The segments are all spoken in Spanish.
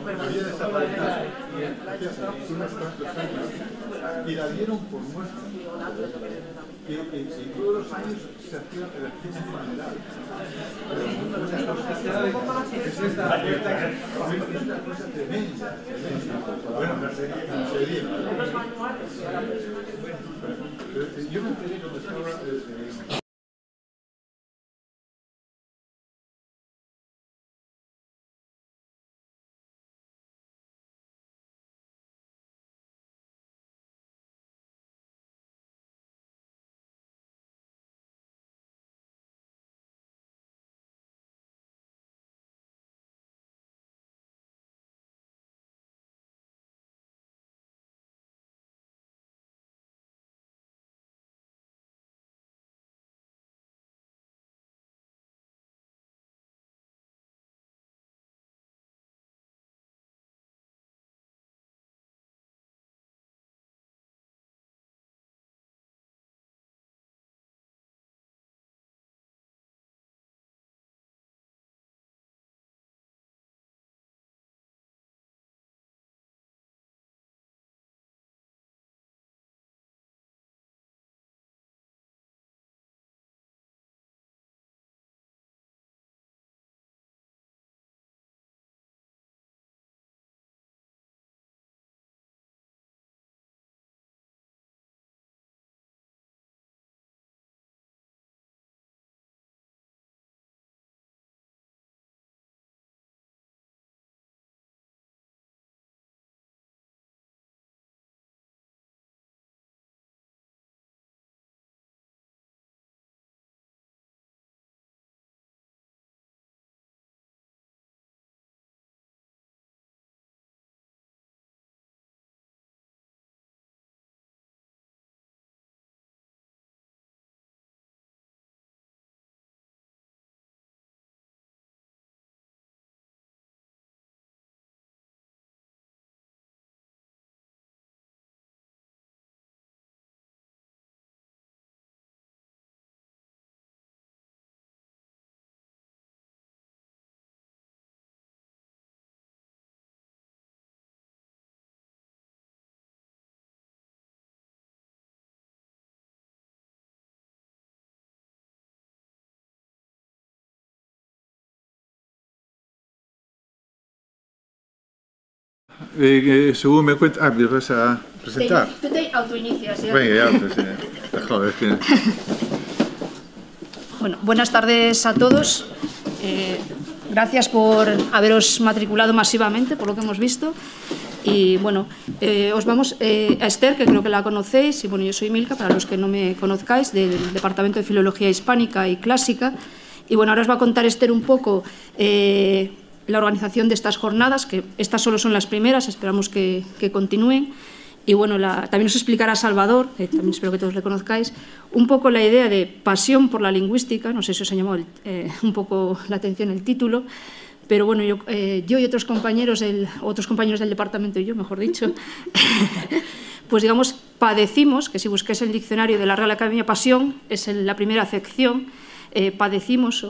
había desaparecido unos cuantos años y la dieron por muerta. Y todos los años se hacían elecciones generales. Es una cosa tremenda. Bueno, no sería. Yo me enteré cuando estaba... según me cuenta... ¿me vas a presentar? Tú te autoinicias. Venga, joder, Bueno, buenas tardes a todos. Gracias por haberos matriculado masivamente, por lo que hemos visto. Y bueno, os vamos a Esther, que creo que la conocéis, y bueno, yo soy Milka, para los que no me conozcáis, del Departamento de Filología Hispánica y Clásica. Y bueno, ahora os va a contar Esther un poco la organización de estas jornadas, que estas solo son las primeras, esperamos que continúen. Y bueno, también os explicará Salvador, también espero que todos le conozcáis, un poco la idea de pasión por la lingüística. No sé si os ha llamado un poco la atención el título, pero bueno, yo y otros compañeros del departamento, y yo, mejor dicho, pues digamos, padecimos, que si busquéis el diccionario de la Real Academia, pasión es la primera acepción. Padecimos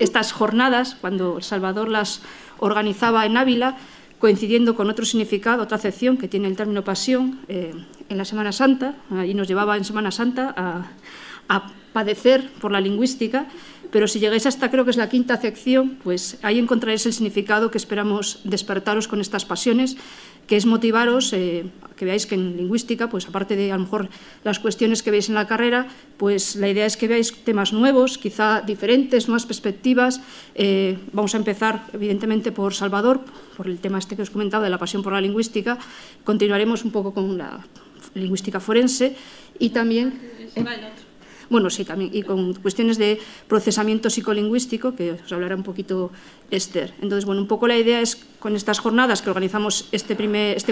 estas jornadas cuando Salvador las organizaba en Ávila, coincidiendo con otro significado, otra acepción que tiene el término pasión en la Semana Santa, y nos llevaba en Semana Santa a padecer por la lingüística, pero si llegáis hasta, creo que es la quinta acepción, pues ahí encontraréis el significado que esperamos despertaros con estas pasiones, que es motivaros, que veáis que en lingüística, pues aparte de a lo mejor las cuestiones que veis en la carrera, pues la idea es que veáis temas nuevos, quizá diferentes, nuevas perspectivas. Vamos a empezar, evidentemente, por Salvador, por el tema este que os he comentado de la pasión por la lingüística. Continuaremos un poco con la lingüística forense y también... Bueno, sí, también, y con cuestiones de procesamiento psicolingüístico, que os hablará un poquito Esther. Entonces, bueno, un poco la idea es, con estas jornadas que organizamos este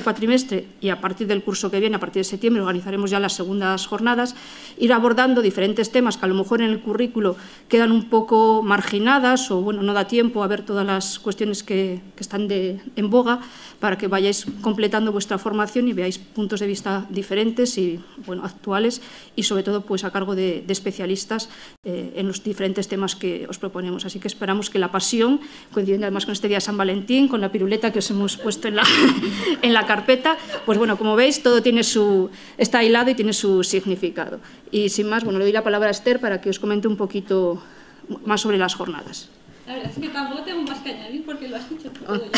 cuatrimestre, y a partir del curso que viene, a partir de septiembre, organizaremos ya las segundas jornadas, ir abordando diferentes temas que a lo mejor en el currículo quedan un poco marginadas, o bueno, no da tiempo a ver todas las cuestiones que están en boga, para que vayáis completando vuestra formación y veáis puntos de vista diferentes y bueno, actuales, y sobre todo pues a cargo de especialistas en los diferentes temas que os proponemos. Así que esperamos que la pasión, coincidiendo además con este día de San Valentín, con la piruleta que os hemos puesto en la carpeta, pues bueno, como veis, todo está hilado y tiene su significado. Y sin más, bueno, le doy la palabra a Esther para que os comente un poquito más sobre las jornadas. La verdad es que tampoco tengo más que añadir porque lo has dicho todo ya.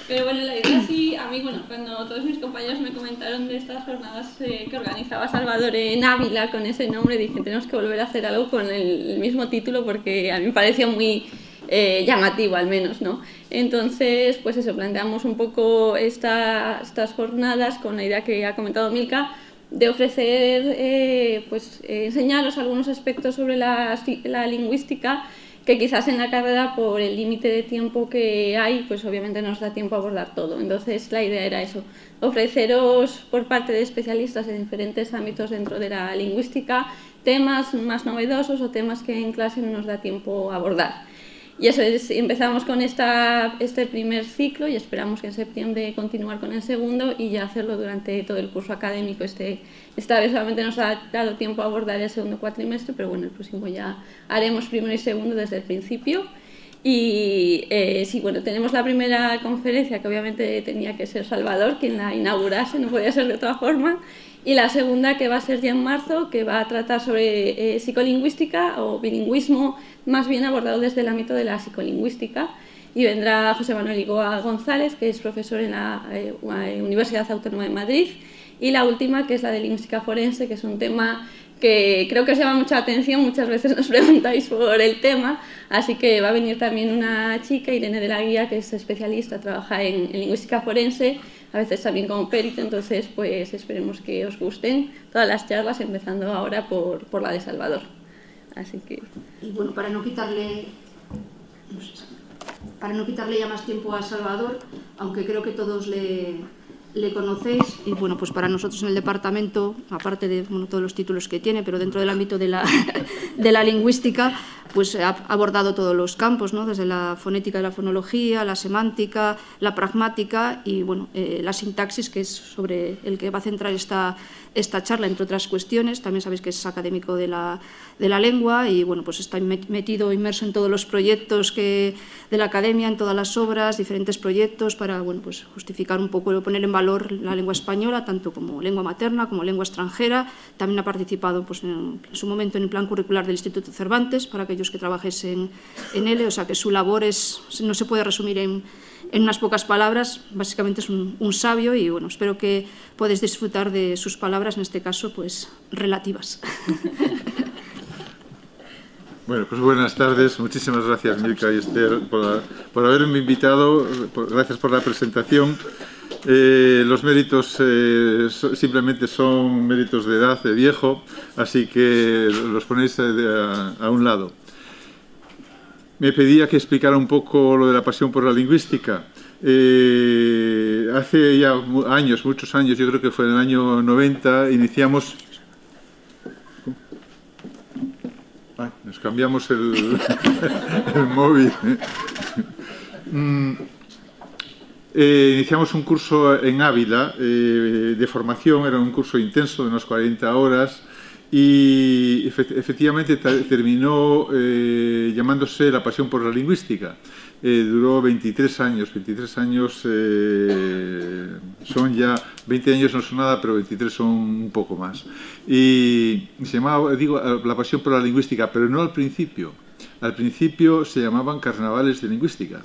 Pero bueno, la idea sí, a mí, bueno, cuando todos mis compañeros me comentaron de estas jornadas que organizaba Salvador en Ávila con ese nombre, dije, tenemos que volver a hacer algo con el mismo título porque a mí me pareció muy llamativo al menos, ¿no? Entonces, pues eso, planteamos un poco estas jornadas con la idea que ha comentado Milka, de ofrecer, enseñaros algunos aspectos sobre la lingüística que quizás en la carrera, por el límite de tiempo que hay, pues obviamente no nos da tiempo a abordar todo. Entonces la idea era eso, ofreceros por parte de especialistas en diferentes ámbitos dentro de la lingüística temas más novedosos o temas que en clase no nos da tiempo a abordar. Y eso es, empezamos con este primer ciclo y esperamos que en septiembre continuar con el segundo y ya hacerlo durante todo el curso académico. Esta vez solamente nos ha dado tiempo a abordar el segundo cuatrimestre, pero bueno, el próximo ya haremos primero y segundo desde el principio. Y sí, bueno, tenemos la primera conferencia que obviamente tenía que ser Salvador quien la inaugurase, no podía ser de otra forma. Y la segunda, que va a ser ya en marzo, que va a tratar sobre psicolingüística o bilingüismo, más bien abordado desde el ámbito de la psicolingüística. Y vendrá José Manuel Igoa González, que es profesor en la Universidad Autónoma de Madrid. Y la última, que es la de lingüística forense, que es un tema que creo que os llama mucha atención, muchas veces nos preguntáis por el tema, así que va a venir también una chica, Irene de la Guía, que es especialista, trabaja en lingüística forense, a veces también como perito, entonces pues esperemos que os gusten todas las charlas, empezando ahora por la de Salvador. Así que... Y bueno, para no quitarle ya más tiempo a Salvador, aunque creo que todos le conocéis, y bueno, pues para nosotros en el departamento, aparte de todos los títulos que tiene, pero dentro del ámbito de la lingüística, pues ha abordado todos los campos, ¿no? Desde la fonética y la fonología, la semántica, la pragmática y bueno, la sintaxis, que es sobre el que va a centrar esta charla, entre otras cuestiones. También sabéis que es académico de la lengua y bueno, pues está inmerso en todos los proyectos de la academia, en todas las obras, diferentes proyectos para bueno, pues justificar un poco, poner en valor la lengua española, tanto como lengua materna como lengua extranjera. También ha participado pues, en su momento en el plan curricular del Instituto Cervantes, para aquellos que trabajes en él, o sea que su labor no se puede resumir en unas pocas palabras, básicamente es un sabio y bueno, espero que podáis disfrutar de sus palabras, en este caso pues relativas. Bueno, pues buenas tardes, muchísimas gracias Milka y Esther por haberme invitado, gracias por la presentación. Los méritos simplemente son méritos de edad, de viejo, así que los ponéis a un lado. Me pedía que explicara un poco lo de la pasión por la lingüística. Hace ya años, muchos años, yo creo que fue en el año 90, iniciamos... Ay, nos cambiamos el móvil. Iniciamos un curso en Ávila de formación, era un curso intenso de unas 40 horas y efectivamente terminó llamándose La pasión por la lingüística. Duró 23 años, 23 años son ya, 20 años no son nada, pero 23 son un poco más. Y se llamaba, digo, La pasión por la lingüística, pero no al principio. Al principio se llamaban carnavales de lingüística.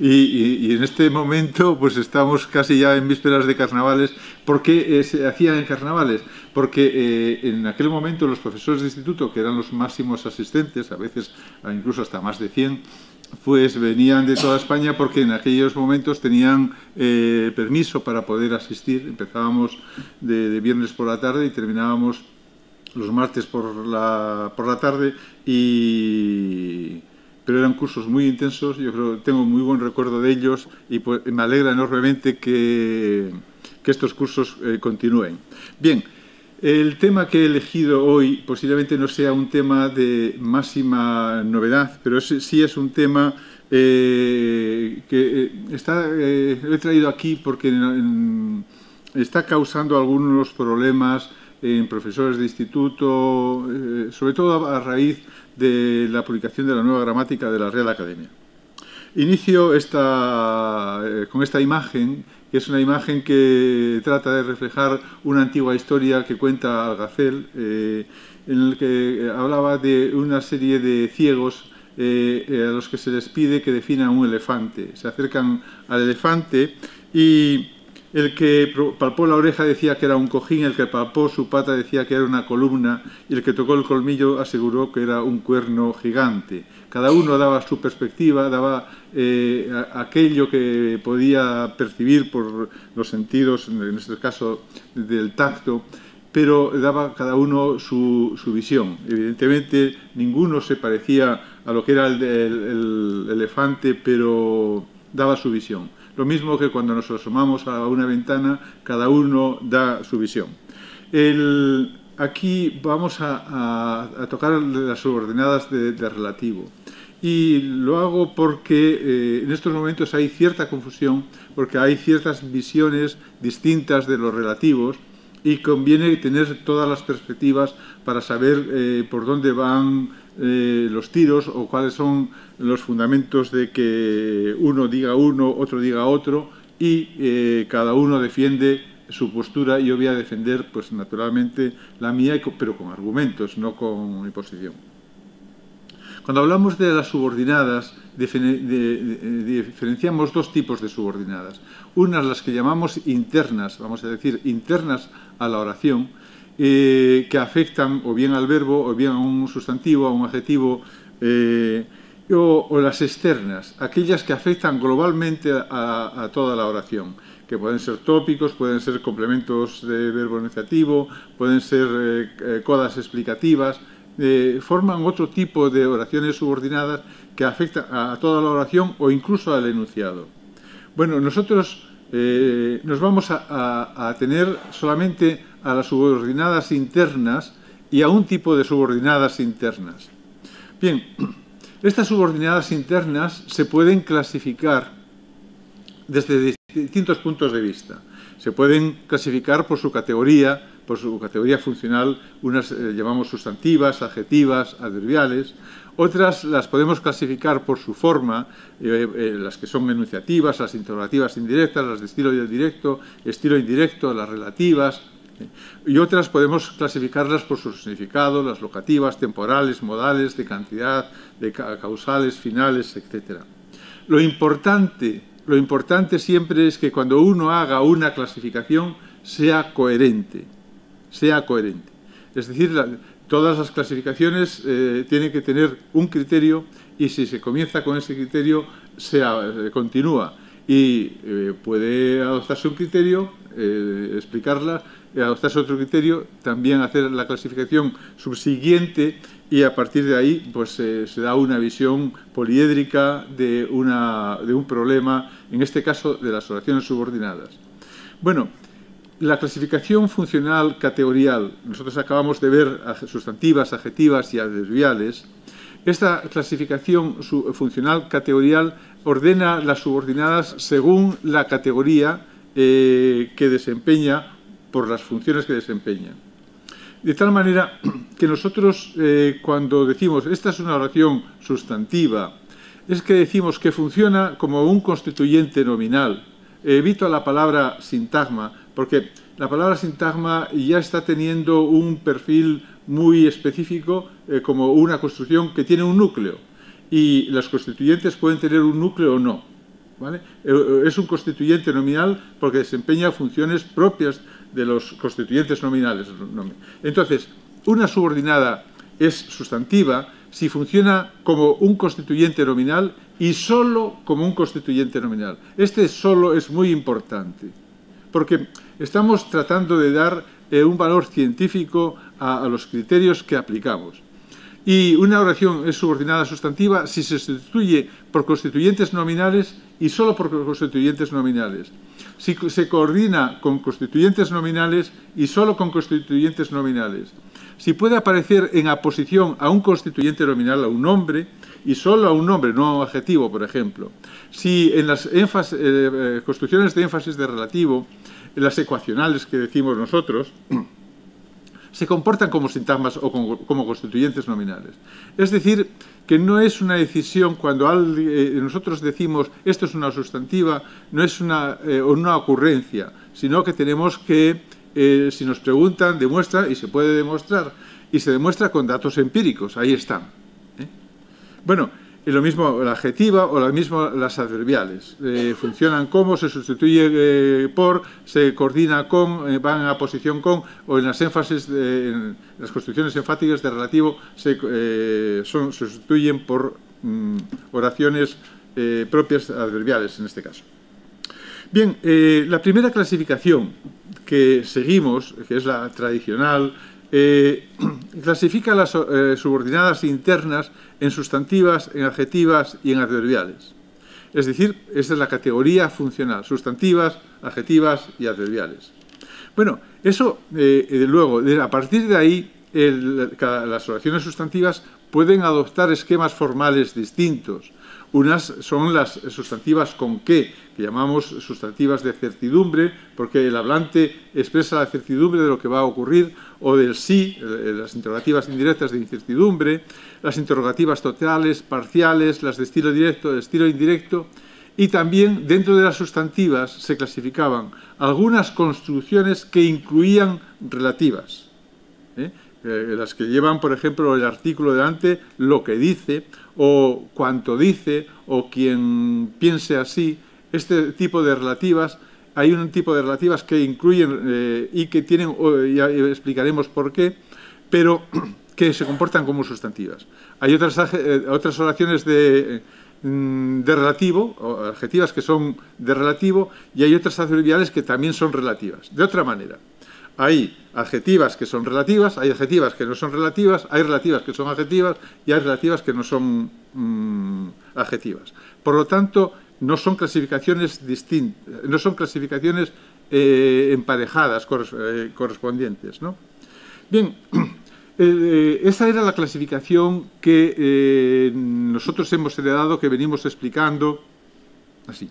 Y en este momento pues estamos casi ya en vísperas de carnavales. ¿Por qué se hacían en carnavales? Porque en aquel momento los profesores de instituto, que eran los máximos asistentes, a veces incluso hasta más de 100, pues venían de toda España porque en aquellos momentos tenían permiso para poder asistir. Empezábamos de viernes por la tarde y terminábamos los martes por la tarde, pero eran cursos muy intensos. Yo creo que tengo muy buen recuerdo de ellos y pues, me alegra enormemente que estos cursos continúen. Bien, el tema que he elegido hoy posiblemente no sea un tema de máxima novedad, pero sí es un tema que he traído aquí porque está causando algunos problemas en profesores de instituto, sobre todo a raíz de la publicación de la nueva gramática de la Real Academia. Inicio con esta imagen, que es una imagen que trata de reflejar una antigua historia que cuenta Algacel, en el que hablaba de una serie de ciegos a los que se les pide que definan un elefante. Se acercan al elefante y el que palpó la oreja decía que era un cojín, el que palpó su pata decía que era una columna y el que tocó el colmillo aseguró que era un cuerno gigante. Cada uno daba su perspectiva, daba aquello que podía percibir por los sentidos, en este caso del tacto, pero daba cada uno su visión. Evidentemente ninguno se parecía a lo que era el elefante, pero daba su visión. Lo mismo que cuando nos asomamos a una ventana, cada uno da su visión. Aquí vamos a tocar las subordinadas de relativo. Y lo hago porque en estos momentos hay cierta confusión, porque hay ciertas visiones distintas de los relativos y conviene tener todas las perspectivas para saber por dónde van los tiros o cuáles son los fundamentos de que uno diga uno, otro diga otro y cada uno defiende su postura. Yo voy a defender, pues naturalmente, la mía, pero con argumentos, no con imposición. Cuando hablamos de las subordinadas, diferenciamos dos tipos de subordinadas. Unas las que llamamos internas, vamos a decir, internas a la oración, que afectan o bien al verbo, o bien a un sustantivo, a un adjetivo, o las externas, aquellas que afectan globalmente a toda la oración, que pueden ser tópicos, pueden ser complementos de verbo enunciativo, pueden ser codas explicativas, forman otro tipo de oraciones subordinadas que afectan a toda la oración o incluso al enunciado. Bueno, nosotros nos vamos a tener solamente a las subordinadas internas y a un tipo de subordinadas internas. Bien, estas subordinadas internas se pueden clasificar desde distintos puntos de vista. Se pueden clasificar por su categoría funcional, unas llamamos sustantivas, adjetivas, adverbiales, otras las podemos clasificar por su forma, las que son enunciativas, las interrogativas indirectas, las de estilo directo, estilo indirecto, las relativas, y otras podemos clasificarlas por su significado, las locativas, temporales, modales, de cantidad, de causales, finales, etc. Lo importante siempre es que cuando uno haga una clasificación sea coherente. Es decir, todas las clasificaciones tienen que tener un criterio y si se comienza con ese criterio se continúa y puede adoptarse un criterio, explicarla, adoptarse otro criterio, también hacer la clasificación subsiguiente y a partir de ahí pues, se da una visión poliédrica de un problema, en este caso de las oraciones subordinadas. Bueno, la clasificación funcional categorial, nosotros acabamos de ver sustantivas, adjetivas y adverbiales. Esta clasificación funcional categorial ordena las subordinadas según la categoría que desempeña por las funciones que desempeña. De tal manera que nosotros cuando decimos esta es una oración sustantiva, es que decimos que funciona como un constituyente nominal. Evito la palabra sintagma, porque la palabra sintagma ya está teniendo un perfil muy específico como una construcción que tiene un núcleo y las constituyentes pueden tener un núcleo o no, ¿vale? Es un constituyente nominal porque desempeña funciones propias de los constituyentes nominales. Entonces, una subordinada es sustantiva si funciona como un constituyente nominal y solo como un constituyente nominal. Este solo es muy importante porque estamos tratando de dar un valor científico a los criterios que aplicamos. Y una oración es subordinada sustantiva si se sustituye por constituyentes nominales y solo por constituyentes nominales. Si se coordina con constituyentes nominales y solo con constituyentes nominales. Si puede aparecer en aposición a un constituyente nominal, a un nombre, y solo a un nombre, no a un adjetivo, por ejemplo. Si en las construcciones de énfasis de relativo, en las ecuacionales que decimos nosotros, se comportan como sintagmas o como constituyentes nominales. Es decir, que no es una decisión cuando nosotros decimos esto es una sustantiva, no es una ocurrencia, sino que tenemos que, si nos preguntan, demuestra, y se puede demostrar, y se demuestra con datos empíricos, ahí están. Bueno, lo mismo la adjetiva o lo mismo las adverbiales. Funcionan como, se sustituye por, se coordina con, van a posición con, o en las énfasis, en las construcciones enfáticas de relativo se sustituyen por oraciones propias adverbiales en este caso. Bien, la primera clasificación que seguimos, que es la tradicional, clasifica las subordinadas internas en sustantivas, en adjetivas y en adverbiales. Es decir, esta es la categoría funcional, sustantivas, adjetivas y adverbiales. Bueno, eso, luego, a partir de ahí, las oraciones sustantivas pueden adoptar esquemas formales distintos. Unas son las sustantivas con que llamamos sustantivas de certidumbre, porque el hablante expresa la certidumbre de lo que va a ocurrir, o del sí, las interrogativas indirectas de incertidumbre, las interrogativas totales, parciales, las de estilo directo, de estilo indirecto, y también dentro de las sustantivas se clasificaban algunas construcciones que incluían relativas, las que llevan, por ejemplo, el artículo delante, lo que dice, o cuanto dice, o quien piense así. Este tipo de relativas, hay un tipo de relativas que incluyen y que tienen, ya explicaremos por qué, pero que se comportan como sustantivas. Hay otras oraciones de relativo, o adjetivas que son de relativo, y hay otras adverbiales que también son relativas. De otra manera, hay adjetivas que son relativas, hay adjetivas que no son relativas, hay relativas que son adjetivas y hay relativas que no son adjetivas. Por lo tanto, no son clasificaciones distintas, no son clasificaciones emparejadas, correspondientes, ¿no? Bien, esa era la clasificación que nosotros hemos heredado, que venimos explicando así.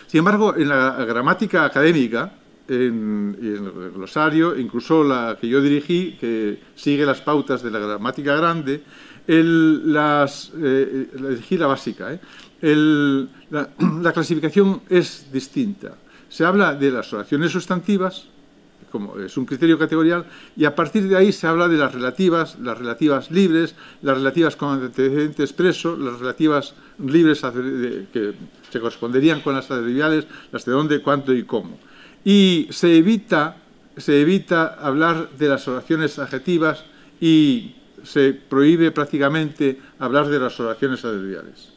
Sin embargo, en la gramática académica, en el glosario, incluso la que yo dirigí, que sigue las pautas de la gramática grande, dirigí la básica, la clasificación es distinta. Se habla de las oraciones sustantivas, como es un criterio categorial, y a partir de ahí se habla de las relativas libres, las relativas con antecedente expreso, las relativas libres que se corresponderían con las adverbiales, las de dónde, cuánto y cómo. Y se evita hablar de las oraciones adjetivas y se prohíbe prácticamente hablar de las oraciones adverbiales.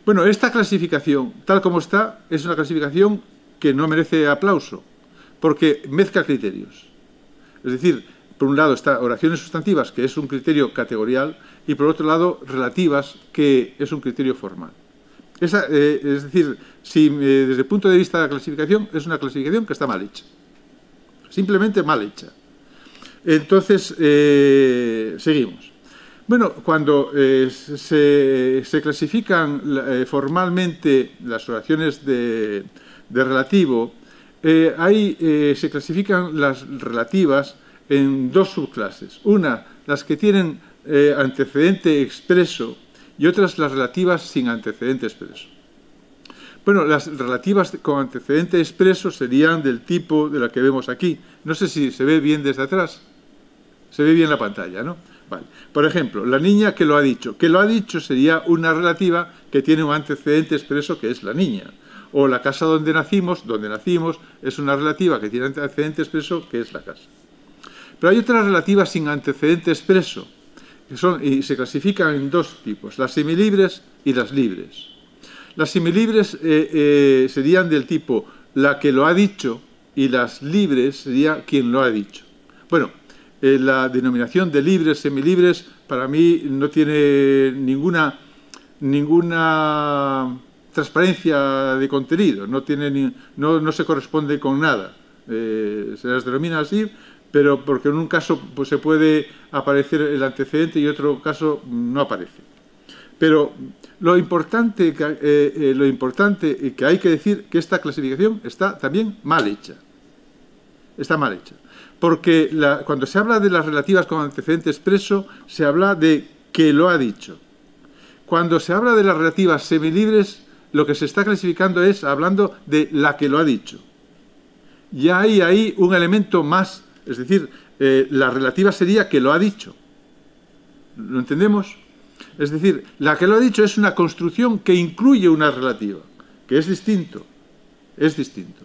Bueno, esta clasificación, tal como está, es una clasificación que no merece aplauso, porque mezcla criterios. Es decir, por un lado está oraciones sustantivas, que es un criterio categorial, y por otro lado relativas, que es un criterio formal. Es decir, desde el punto de vista de la clasificación, es una clasificación que está mal hecha. Simplemente mal hecha. Entonces, seguimos. Bueno, cuando se clasifican formalmente las oraciones de relativo, se clasifican las relativas en dos subclases. Una, las que tienen antecedente expreso, y otras las relativas sin antecedente expreso. Bueno, las relativas con antecedente expreso serían del tipo de la que vemos aquí. No sé si se ve bien desde atrás. Se ve bien la pantalla, ¿no? Vale. Por ejemplo, la niña que lo ha dicho. Que lo ha dicho sería una relativa que tiene un antecedente expreso, que es la niña. O la casa donde nacimos, es una relativa que tiene antecedente expreso, que es la casa. Pero hay otras relativas sin antecedente expreso, y se clasifican en dos tipos, las semilibres y las libres. Las semilibres serían del tipo la que lo ha dicho, y las libres sería quien lo ha dicho. Bueno, la denominación de libres, semilibres, para mí no tiene ninguna transparencia de contenido, no se corresponde con nada. Se las denomina así, pero porque en un caso pues, se puede aparecer el antecedente y en otro caso no aparece. Pero lo importante que hay que decir que esta clasificación está también mal hecha. está mal hecha. Porque cuando se habla de las relativas con antecedente expreso, se habla de que lo ha dicho. Cuando se habla de las relativas semilibres, lo que se está clasificando es hablando de la que lo ha dicho. Ya hay ahí un elemento más, es decir, la relativa sería que lo ha dicho. ¿Lo entendemos? Es decir, la que lo ha dicho es una construcción que incluye una relativa, que es distinto. Es distinto.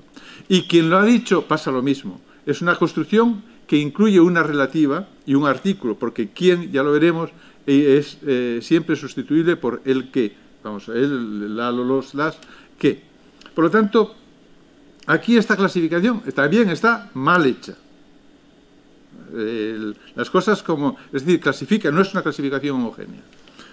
Y quien lo ha dicho pasa lo mismo. Es una construcción que incluye una relativa y un artículo, porque quien, ya lo veremos, es siempre sustituible por el que. Vamos, el, la, los, las, que. Por lo tanto, aquí esta clasificación también está mal hecha. Las cosas como, es decir, clasifica, no es una clasificación homogénea.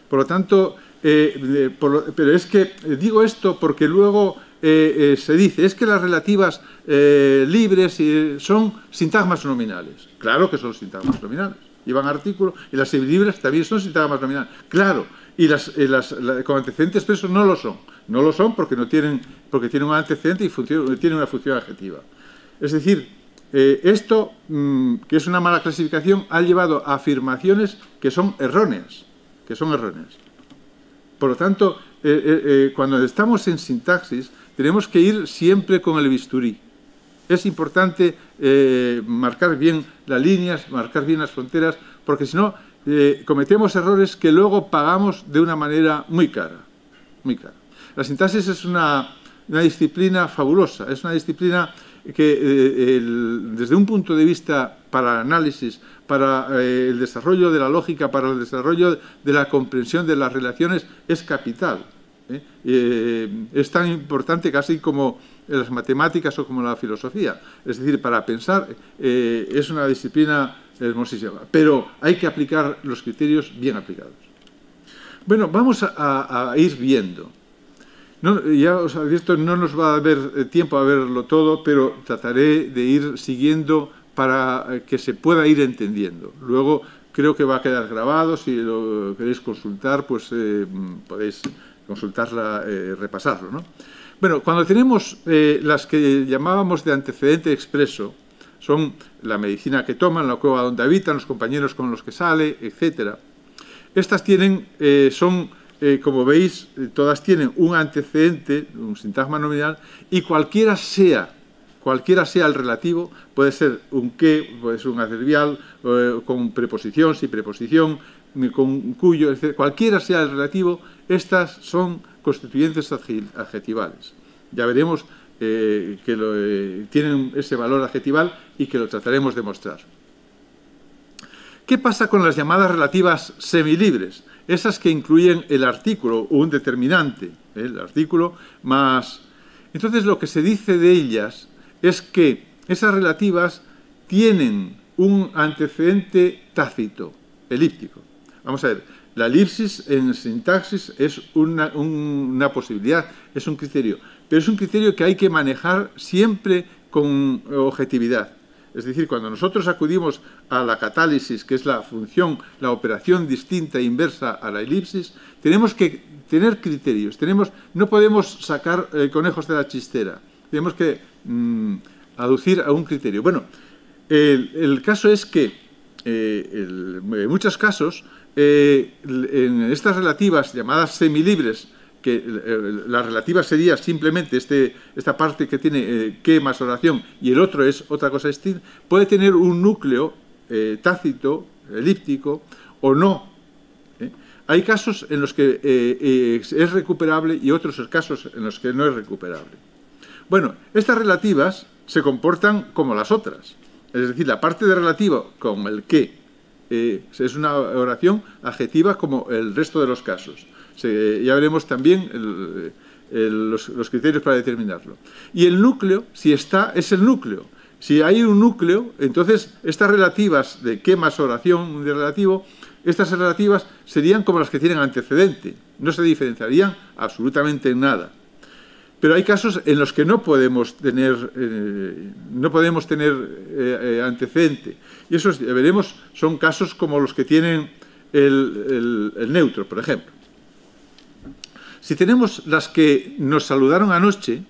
Por lo tanto, pero es que digo esto porque luego se dice, es que las relativas libres son sintagmas nominales. Claro que son sintagmas nominales. Llevan artículo, y las semilibres también son sintagmas nominales. Claro, y las con antecedente expreso no lo son. No lo son porque tienen un antecedente y tienen una función adjetiva. Es decir, esto, que es una mala clasificación, ha llevado a afirmaciones que son erróneas. Por lo tanto, cuando estamos en sintaxis, tenemos que ir siempre con el bisturí. Es importante marcar bien las líneas, marcar bien las fronteras, porque si no, cometemos errores que luego pagamos de una manera muy cara. Muy cara. La sintaxis es una disciplina fabulosa, es una disciplina que desde un punto de vista para el análisis, para el desarrollo de la lógica, para el desarrollo de la comprensión de las relaciones, es capital. Es tan importante casi como las matemáticas o como la filosofía. Es decir, para pensar es una disciplina hermosísima, pero hay que aplicar los criterios bien aplicados. Bueno, vamos a ir viendo. No, ya os advierto, no nos va a haber tiempo a verlo todo, pero trataré de ir siguiendo para que se pueda ir entendiendo. Luego creo que va a quedar grabado, si lo queréis consultar, pues podéis consultarla, repasarlo, ¿no? Bueno, cuando tenemos las que llamábamos de antecedente expreso, son la medicina que toman, la cueva donde habitan, los compañeros con los que sale, etc. Estas tienen, como veis, todas tienen un antecedente, un sintagma nominal, y cualquiera sea el relativo, puede ser un que, puede ser un adverbial, con preposición, sin preposición, con cuyo, etc. Cualquiera sea el relativo, estas son constituyentes adjetivales. Ya veremos que tienen ese valor adjetival y que lo trataremos de mostrar. ¿Qué pasa con las llamadas relativas semilibres? Esas que incluyen el artículo o un determinante, el artículo más. Entonces, lo que se dice de ellas es que esas relativas tienen un antecedente tácito, elíptico. Vamos a ver, la elipsis en sintaxis es una posibilidad, es un criterio, pero es un criterio que hay que manejar siempre con objetividad. Es decir, cuando nosotros acudimos a la catálisis, que es la función, la operación distinta e inversa a la elipsis, tenemos que tener criterios. No podemos sacar conejos de la chistera. Tenemos que aducir a un criterio. Bueno, el caso es que en muchos casos, en estas relativas llamadas semilibres, que la relativa sería simplemente esta parte que tiene que más oración y el otro es otra cosa distinta, puede tener un núcleo tácito, elíptico o no. Hay casos en los que es recuperable y otros casos en los que no es recuperable. Bueno, estas relativas se comportan como las otras. Es decir, la parte de relativo con el que es una oración adjetiva como el resto de los casos. Ya veremos también los criterios para determinarlo. Y el núcleo, si está, es el núcleo. Si hay un núcleo, entonces estas relativas de que más oración de relativo, estas relativas serían como las que tienen antecedente. No se diferenciarían absolutamente en nada. Pero hay casos en los que no podemos tener antecedente. Y esos, veremos, son casos como los que tienen el neutro, por ejemplo. Si tenemos las que nos saludaron anoche,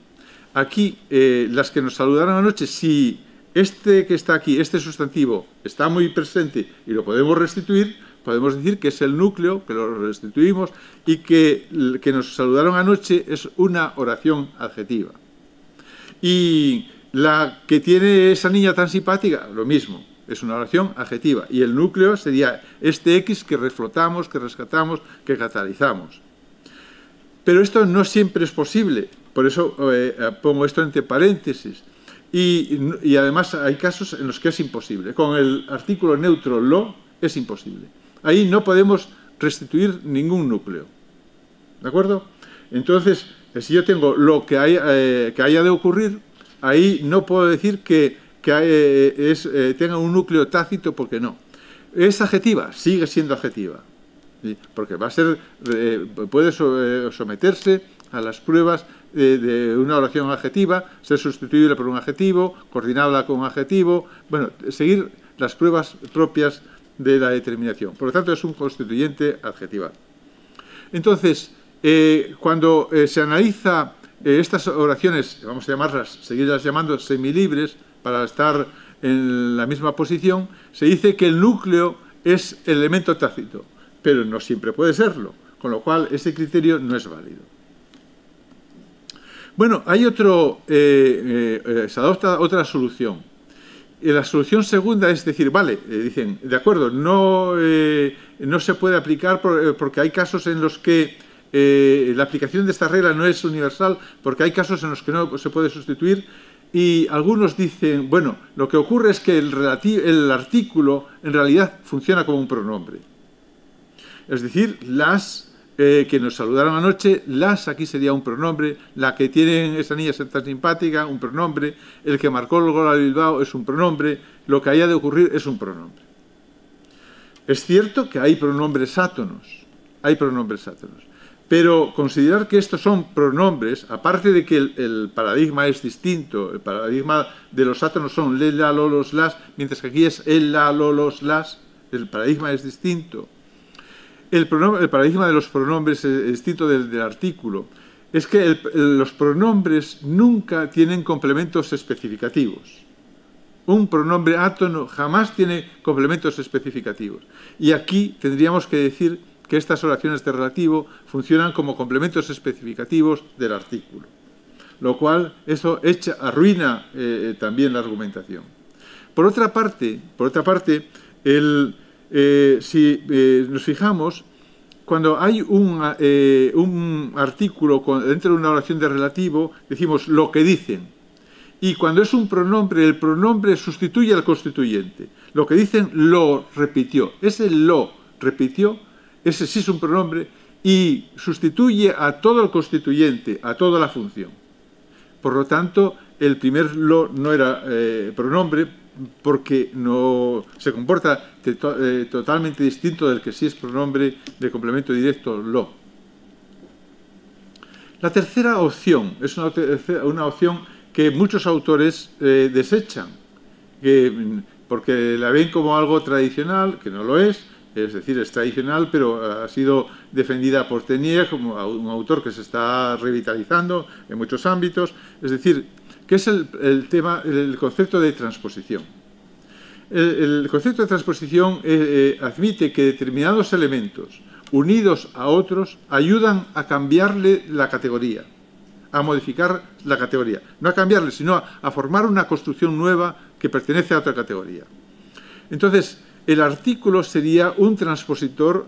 aquí las que nos saludaron anoche, si este que está aquí, este sustantivo, está muy presente y lo podemos restituir, podemos decir que es el núcleo, que lo restituimos y que nos saludaron anoche es una oración adjetiva. Y la que tiene esa niña tan simpática, lo mismo, es una oración adjetiva. Y el núcleo sería este X que reflotamos, que rescatamos, que catalizamos. Pero esto no siempre es posible, por eso pongo esto entre paréntesis. Y además hay casos en los que es imposible. Con el artículo neutro lo es imposible. Ahí no podemos restituir ningún núcleo. ¿De acuerdo? Entonces, si yo tengo lo que haya de ocurrir, ahí no puedo decir que tenga un núcleo tácito, porque no. ¿Es adjetiva? Sigue siendo adjetiva. ¿Sí? Porque va a ser, puede someterse a las pruebas de una oración adjetiva, ser sustituible por un adjetivo, coordinable con un adjetivo, bueno, seguir las pruebas propias de la determinación. Por lo tanto, es un constituyente adjetival. Entonces, cuando se analiza estas oraciones, vamos a llamarlas, seguirlas llamando semilibres, para estar en la misma posición, se dice que el núcleo es el elemento tácito, pero no siempre puede serlo, con lo cual ese criterio no es válido. Bueno, hay se adopta otra solución. La solución segunda es decir, vale, dicen, de acuerdo, no se puede aplicar porque hay casos en los que la aplicación de esta regla no es universal, porque hay casos en los que no se puede sustituir, y algunos dicen, bueno, lo que ocurre es que el artículo en realidad funciona como un pronombre. Es decir, las que nos saludaron anoche, las aquí sería un pronombre, la que tiene esa niña tan simpática, un pronombre, el que marcó el gol al Bilbao es un pronombre, lo que haya de ocurrir es un pronombre. Es cierto que hay pronombres átonos, pero considerar que estos son pronombres, aparte de que el paradigma es distinto, el paradigma de los átonos son le, la, lo, los, las, mientras que aquí es el, la, lo, los, las, el paradigma es distinto. El paradigma de los pronombres es distinto del artículo. Es que los pronombres nunca tienen complementos especificativos. Un pronombre átono jamás tiene complementos especificativos. Y aquí tendríamos que decir que estas oraciones de relativo funcionan como complementos especificativos del artículo. Lo cual, eso arruina también la argumentación. Por otra parte, si nos fijamos, cuando hay un artículo dentro de una oración de relativo, decimos lo que dicen. Y cuando es un pronombre, el pronombre sustituye al constituyente. Lo que dicen lo repitió. Ese lo repitió, ese sí es un pronombre, y sustituye a todo el constituyente, a toda la función. Por lo tanto, el primer lo no era pronombre, porque no se comporta totalmente distinto del que sí es pronombre de complemento directo lo. La tercera opción es una opción que muchos autores desechan, porque la ven como algo tradicional, que no lo es decir, es tradicional, pero ha sido defendida por Tenier como un autor que se está revitalizando en muchos ámbitos, es decir, que es el concepto de transposición. El concepto de transposición admite que determinados elementos unidos a otros ayudan a cambiarle la categoría, a modificar la categoría. No a cambiarle, sino a formar una construcción nueva que pertenece a otra categoría. Entonces, el artículo sería un transpositor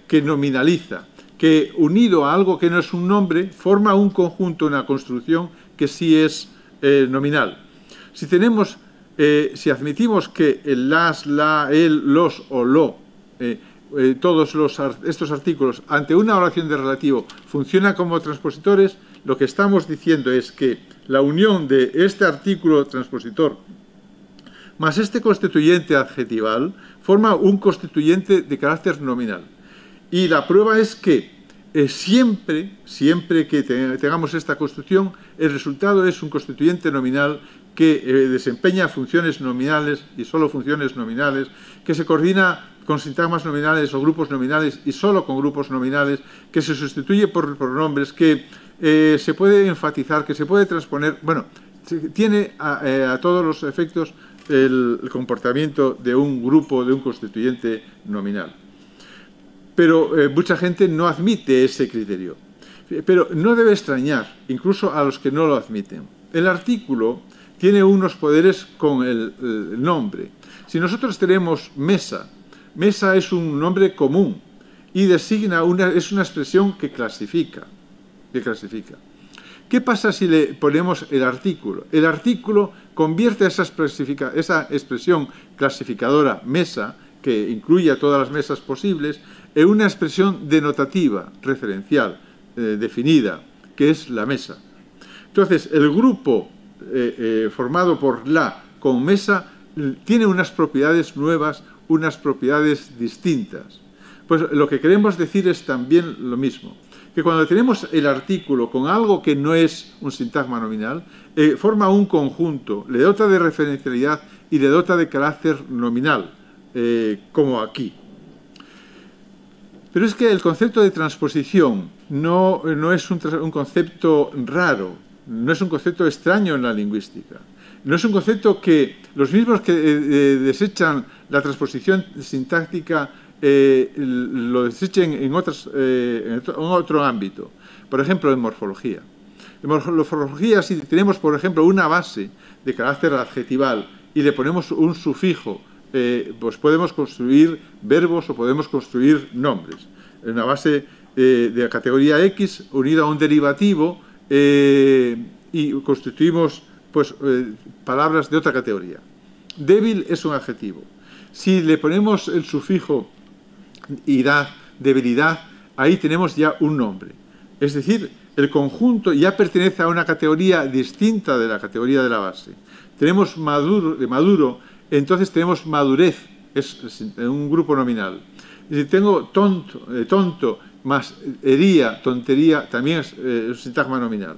que nominaliza, que unido a algo que no es un nombre, forma un conjunto, una construcción que sí es nominal. Si admitimos que el las, la, el, los o lo, todos estos artículos, ante una oración de relativo, funcionan como transpositores, lo que estamos diciendo es que la unión de este artículo transpositor más este constituyente adjetival forma un constituyente de carácter nominal. Y la prueba es que siempre que tengamos esta construcción, el resultado es un constituyente nominal que desempeña funciones nominales y solo funciones nominales, que se coordina con sintagmas nominales o grupos nominales y solo con grupos nominales, que se sustituye por pronombres, que se puede enfatizar, que se puede transponer. Bueno, tiene a todos los efectos el comportamiento de un grupo, de un constituyente nominal. Pero mucha gente no admite ese criterio. Pero no debe extrañar, incluso a los que no lo admiten. El artículo tiene unos poderes con el nombre. Si nosotros tenemos mesa, mesa es un nombre común y designa es una expresión que clasifica. ¿Qué pasa si le ponemos el artículo? El artículo convierte esa expresión clasificadora mesa, que incluye a todas las mesas posibles, en una expresión denotativa, referencial, definida, que es la mesa. Entonces, el grupo formado por la con mesa tiene unas propiedades nuevas, unas propiedades distintas. Pues lo que queremos decir es también lo mismo, que cuando tenemos el artículo con algo que no es un sintagma nominal, forma un conjunto, le dota de referencialidad y le dota de carácter nominal, como aquí. Pero es que el concepto de transposición no es un concepto raro, no es un concepto extraño en la lingüística. No es un concepto que los mismos que desechan la transposición sintáctica lo desechen en otro ámbito. Por ejemplo, en morfología. En morfología, si tenemos, por ejemplo, una base de carácter adjetival y le ponemos un sufijo, pues podemos construir verbos o podemos construir nombres. Una base de categoría X unida a un derivativo y constituimos pues, palabras de otra categoría. Débil es un adjetivo. Si le ponemos el sufijo idad, debilidad, ahí tenemos ya un nombre. Es decir, el conjunto ya pertenece a una categoría distinta de la categoría de la base. Tenemos maduro, entonces tenemos madurez, es un grupo nominal. Y si tengo tonto más hería, tontería, también es un sintagma nominal.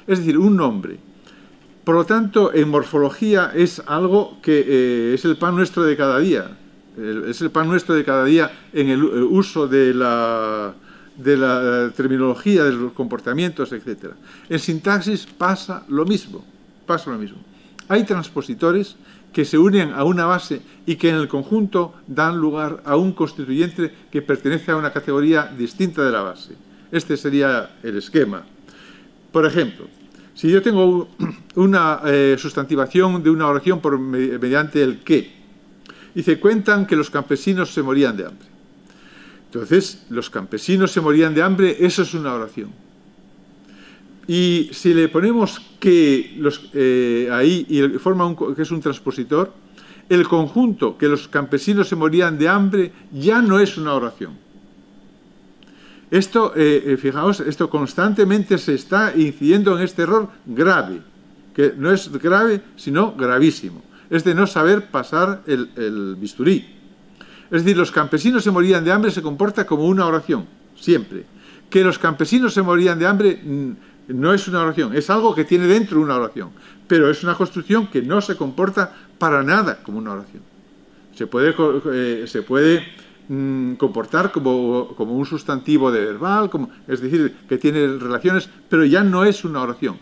Es decir, un nombre. Por lo tanto, en morfología es algo que es el pan nuestro de cada día. Es el pan nuestro de cada día en el uso de la terminología, de los comportamientos, etc. En sintaxis pasa lo mismo. Hay transpositores que se unen a una base y que en el conjunto dan lugar a un constituyente que pertenece a una categoría distinta de la base. Este sería el esquema. Por ejemplo, si yo tengo una sustantivación de una oración mediante el que, dice, cuentan que los campesinos se morían de hambre. Entonces, los campesinos se morían de hambre, eso es una oración. Y si le ponemos que ahí y forma que es un transpositor, el conjunto que los campesinos se morían de hambre ya no es una oración. Esto, fijaos, esto constantemente se está incidiendo en este error grave, que no es grave, sino gravísimo. Es de no saber pasar el bisturí. Es decir, los campesinos se morían de hambre se comporta como una oración, siempre. Que los campesinos se morían de hambre no es una oración, es algo que tiene dentro una oración, pero es una construcción que no se comporta para nada como una oración. Se puede comportar como un sustantivo de verbal, es decir, que tiene relaciones, pero ya no es una oración.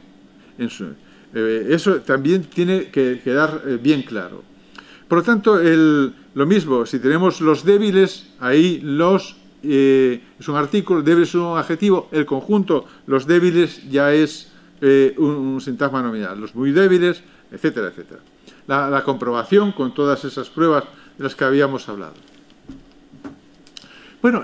Eso también tiene que quedar bien claro. Por lo tanto, lo mismo, si tenemos los débiles, ahí es un artículo, débil es un adjetivo, el conjunto, los débiles ya es un sintagma nominal, los muy débiles, etcétera, etcétera. La comprobación con todas esas pruebas de las que habíamos hablado. Bueno,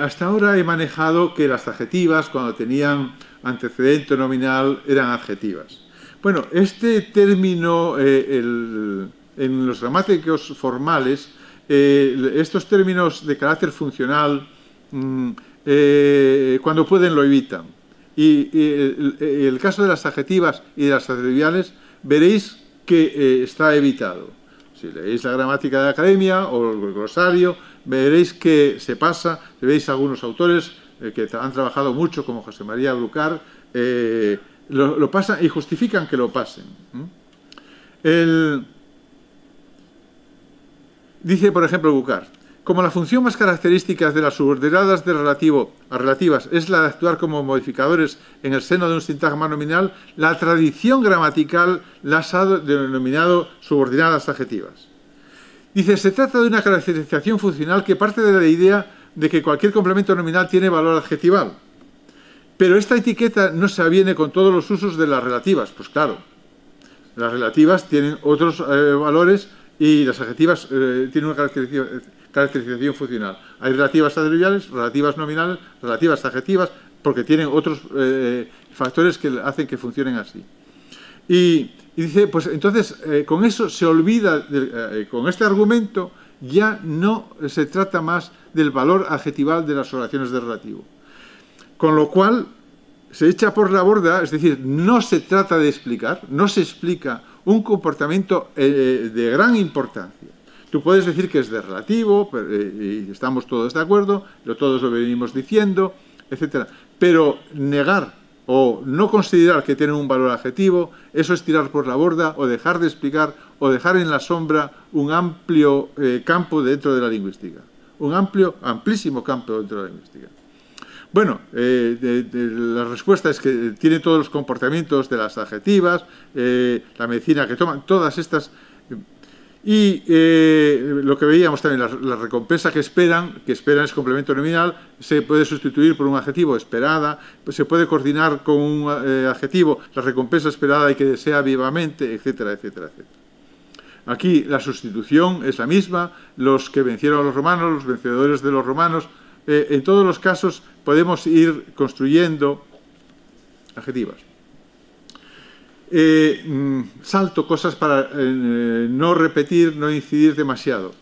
hasta ahora he manejado que las adjetivas, cuando tenían antecedente nominal, eran adjetivas. Bueno, este término, en los gramáticos formales, estos términos de carácter funcional, cuando pueden lo evitan. Y el caso de las adjetivas y de las adverbiales, veréis que está evitado. Si leéis la gramática de la academia o el glosario, veréis que se pasa, veréis algunos autores que han trabajado mucho, como José María Brucar, lo pasan y justifican que lo pasen. Dice, por ejemplo, Brucar, Como la función más característica de las subordinadas de relativo a relativas es la de actuar como modificadores en el seno de un sintagma nominal, la tradición gramatical las ha denominado subordinadas adjetivas. Dice, se trata de una caracterización funcional que parte de la idea de que cualquier complemento nominal tiene valor adjetival. Pero esta etiqueta no se aviene con todos los usos de las relativas. Pues claro, las relativas tienen otros valores y las adjetivas tienen una caracterización funcional. Hay relativas adverbiales, relativas nominales, relativas adjetivas, porque tienen otros factores que hacen que funcionen así. Y dice, pues entonces, con eso se olvida, con este argumento, ya no se trata más del valor adjetival de las oraciones de relativo. Con lo cual, se echa por la borda, es decir, no se trata de explicar, no se explica un comportamiento de gran importancia. Tú puedes decir que es de relativo, y estamos todos de acuerdo, todos lo venimos diciendo, etc. Pero negar o no considerar que tienen un valor adjetivo, eso es tirar por la borda o dejar de explicar o dejar en la sombra un amplio campo dentro de la lingüística. Un amplísimo campo dentro de la lingüística. Bueno, la respuesta es que tiene todos los comportamientos de las adjetivas, la medicina que toman, todas estas. Y lo que veíamos también, la recompensa que esperan es complemento nominal, se puede sustituir por un adjetivo, esperada, se puede coordinar con un adjetivo, la recompensa esperada y que desea vivamente, etcétera, etcétera, etcétera. Aquí la sustitución es la misma, los que vencieron a los romanos, los vencedores de los romanos, en todos los casos podemos ir construyendo adjetivas. Salto cosas para no repetir, no incidir demasiado.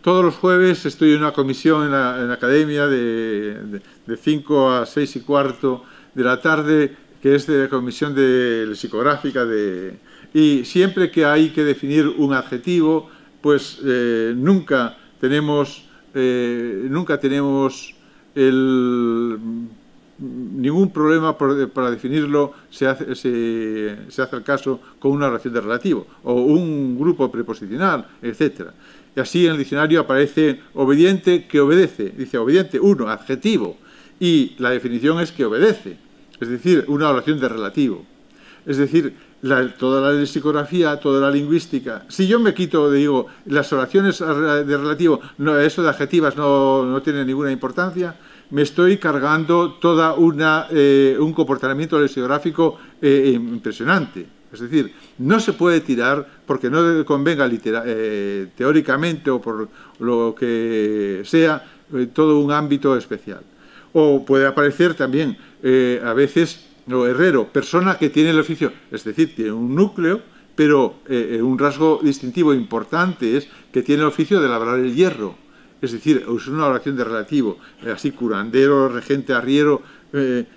Todos los jueves estoy en una comisión en la academia de 5 a 6 y cuarto de la tarde, que es de la comisión de lexicográfica, y siempre que hay que definir un adjetivo, pues nunca tenemos ningún problema para definirlo, se hace el caso con una oración de relativo o un grupo preposicional, etc. Y así en el diccionario aparece obediente que obedece. Dice obediente, uno, adjetivo, y la definición es que obedece, es decir, una oración de relativo. Es decir, toda la lexicografía, toda la lingüística. Si yo me quito, digo, las oraciones de relativo, eso de adjetivas no tiene ninguna importancia, me estoy cargando toda un comportamiento lexicográfico impresionante. Es decir, no se puede tirar porque no convenga teóricamente o por lo que sea todo un ámbito especial. O puede aparecer también a veces herrero, persona que tiene el oficio, es decir, tiene un núcleo, pero un rasgo distintivo importante es que tiene el oficio de labrar el hierro. Es decir, es una oración de relativo, así curandero, regente, arriero,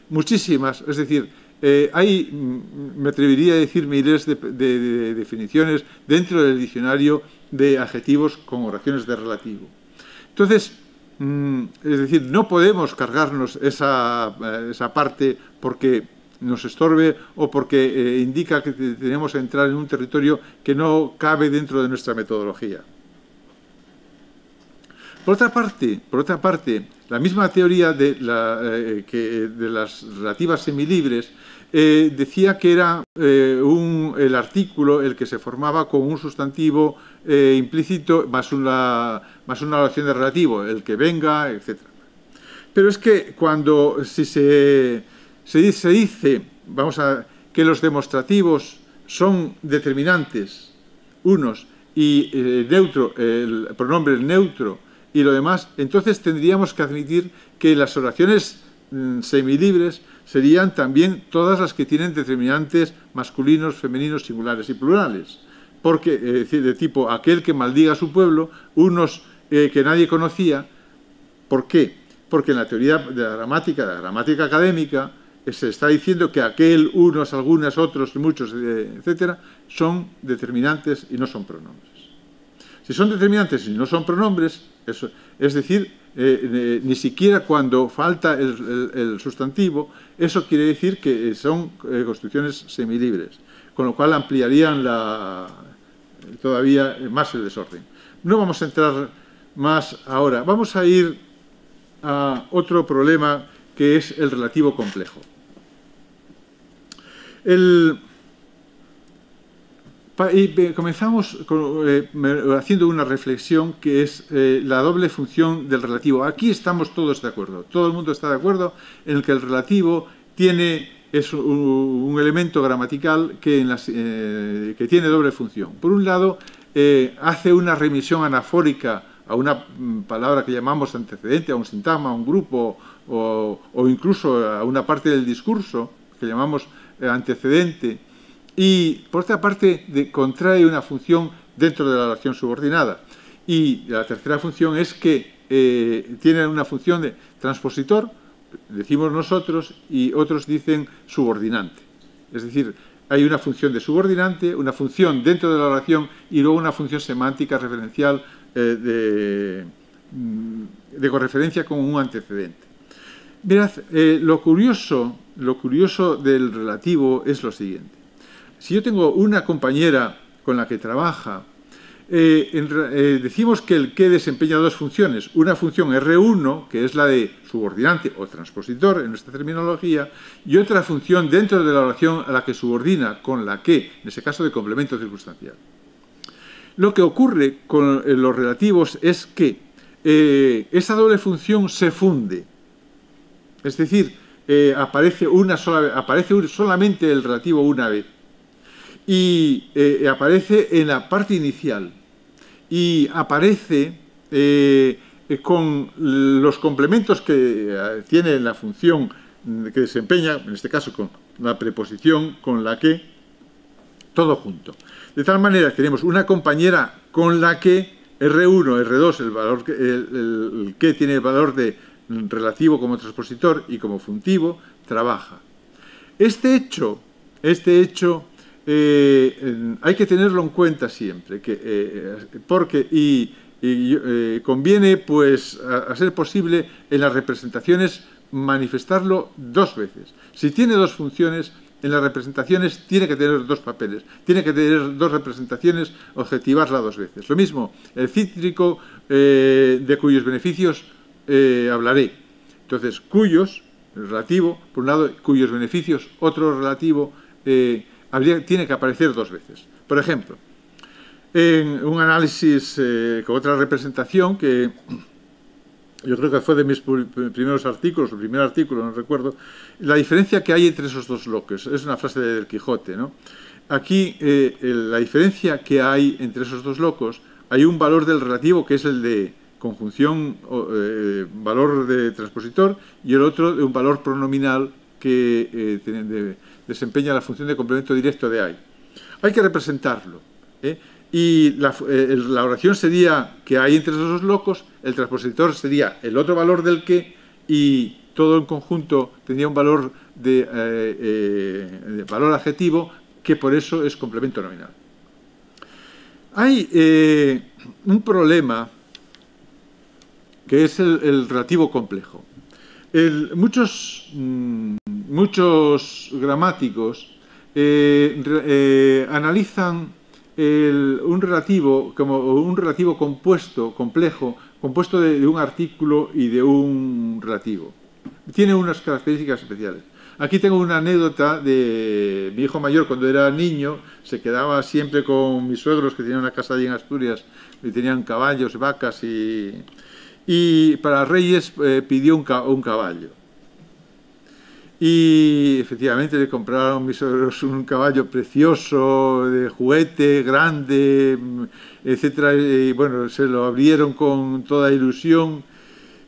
muchísimas. Es decir, me atrevería a decir miles de definiciones dentro del diccionario de adjetivos con oraciones de relativo. Entonces, es decir, no podemos cargarnos esa parte porque nos estorbe o porque indica que tenemos que entrar en un territorio que no cabe dentro de nuestra metodología. Por otra parte, la misma teoría de las relativas semilibres decía que era el artículo el que se formaba con un sustantivo implícito más una oración de relativo, el que venga, etc. Pero es que si se dice que los demostrativos son determinantes, unos, y el pronombre neutro, y lo demás, entonces tendríamos que admitir que las oraciones semilibres serían también todas las que tienen determinantes masculinos, femeninos, singulares y plurales. Porque, de tipo, aquel que maldiga a su pueblo, unos que nadie conocía. ¿Por qué? Porque en la teoría de la gramática académica, se está diciendo que aquel, unos, algunas, otros, muchos, etcétera, son determinantes y no son pronombres. Si son determinantes y no son pronombres, es decir, ni siquiera cuando falta el sustantivo, eso quiere decir que son construcciones semilibres, con lo cual ampliarían todavía más el desorden. no vamos a entrar más ahora. Vamos a ir a otro problema que es el relativo complejo. Comenzamos haciendo una reflexión que es la doble función del relativo. Aquí estamos todos de acuerdo. Todo el mundo está de acuerdo en que el relativo es un elemento gramatical que tiene doble función. Por un lado, hace una remisión anafórica a una palabra que llamamos antecedente, a un sintagma, a un grupo o incluso a una parte del discurso que llamamos antecedente, y por otra parte contrae una función dentro de la oración subordinada. Y la tercera función es que tiene una función de transpositor, decimos nosotros, y otros dicen subordinante. Es decir, hay una función de subordinante, una función dentro de la oración y luego una función semántica referencial de correferencia con un antecedente. Mirad, lo curioso del relativo es lo siguiente. Si yo tengo una compañera con la que trabaja, decimos que el que desempeña dos funciones. Una función R1, que es la de subordinante o transpositor en nuestra terminología, y otra función dentro de la oración a la que subordina, con la que, en ese caso de complemento circunstancial. Lo que ocurre con los relativos es que esa doble función se funde. Es decir, aparece solamente el relativo una vez. Y aparece en la parte inicial. Y aparece con los complementos que tiene la función que desempeña, en este caso con la preposición, con la que, todo junto. De tal manera que tenemos una compañera con la que R1, R2, el valor el que tiene el valor de relativo como transpositor y como funtivo, trabaja. Este hecho hay que tenerlo en cuenta siempre, porque conviene, pues, a ser posible, en las representaciones manifestarlo dos veces. Si tiene dos funciones, en las representaciones tiene que tener dos papeles, tiene que tener dos representaciones, objetivarla dos veces. Lo mismo, el cítrico, de cuyos beneficios hablaré. Entonces, cuyos, relativo, por un lado, cuyos beneficios, otro relativo, tiene que aparecer dos veces. Por ejemplo, en un análisis con otra representación que yo creo que fue de mis primeros artículos, el primer artículo, no recuerdo, la diferencia que hay entre esos dos bloques. Es una frase del Quijote, ¿no? Aquí, la diferencia que hay entre esos dos locos, hay un valor del relativo que es el de conjunción, valor de transpositor, y el otro de un valor pronominal que desempeña la función de complemento directo de hay. Hay que representarlo. Y la oración sería que hay entre esos dos locos, el transpositor sería el otro valor del que, y todo en conjunto tendría un valor de valor adjetivo, que por eso es complemento nominal. Hay un problema que es el relativo complejo. Muchos gramáticos analizan un relativo como un relativo complejo, compuesto de un artículo y de un relativo. Tiene unas características especiales. Aquí tengo una anécdota de mi hijo mayor. Cuando era niño se quedaba siempre con mis suegros, que tenían una casa allí en Asturias, y tenían caballos, vacas, y para Reyes pidió un caballo. Y efectivamente le compraron mis suegros un caballo precioso, de juguete, grande, etcétera. Y bueno, se lo abrieron con toda ilusión.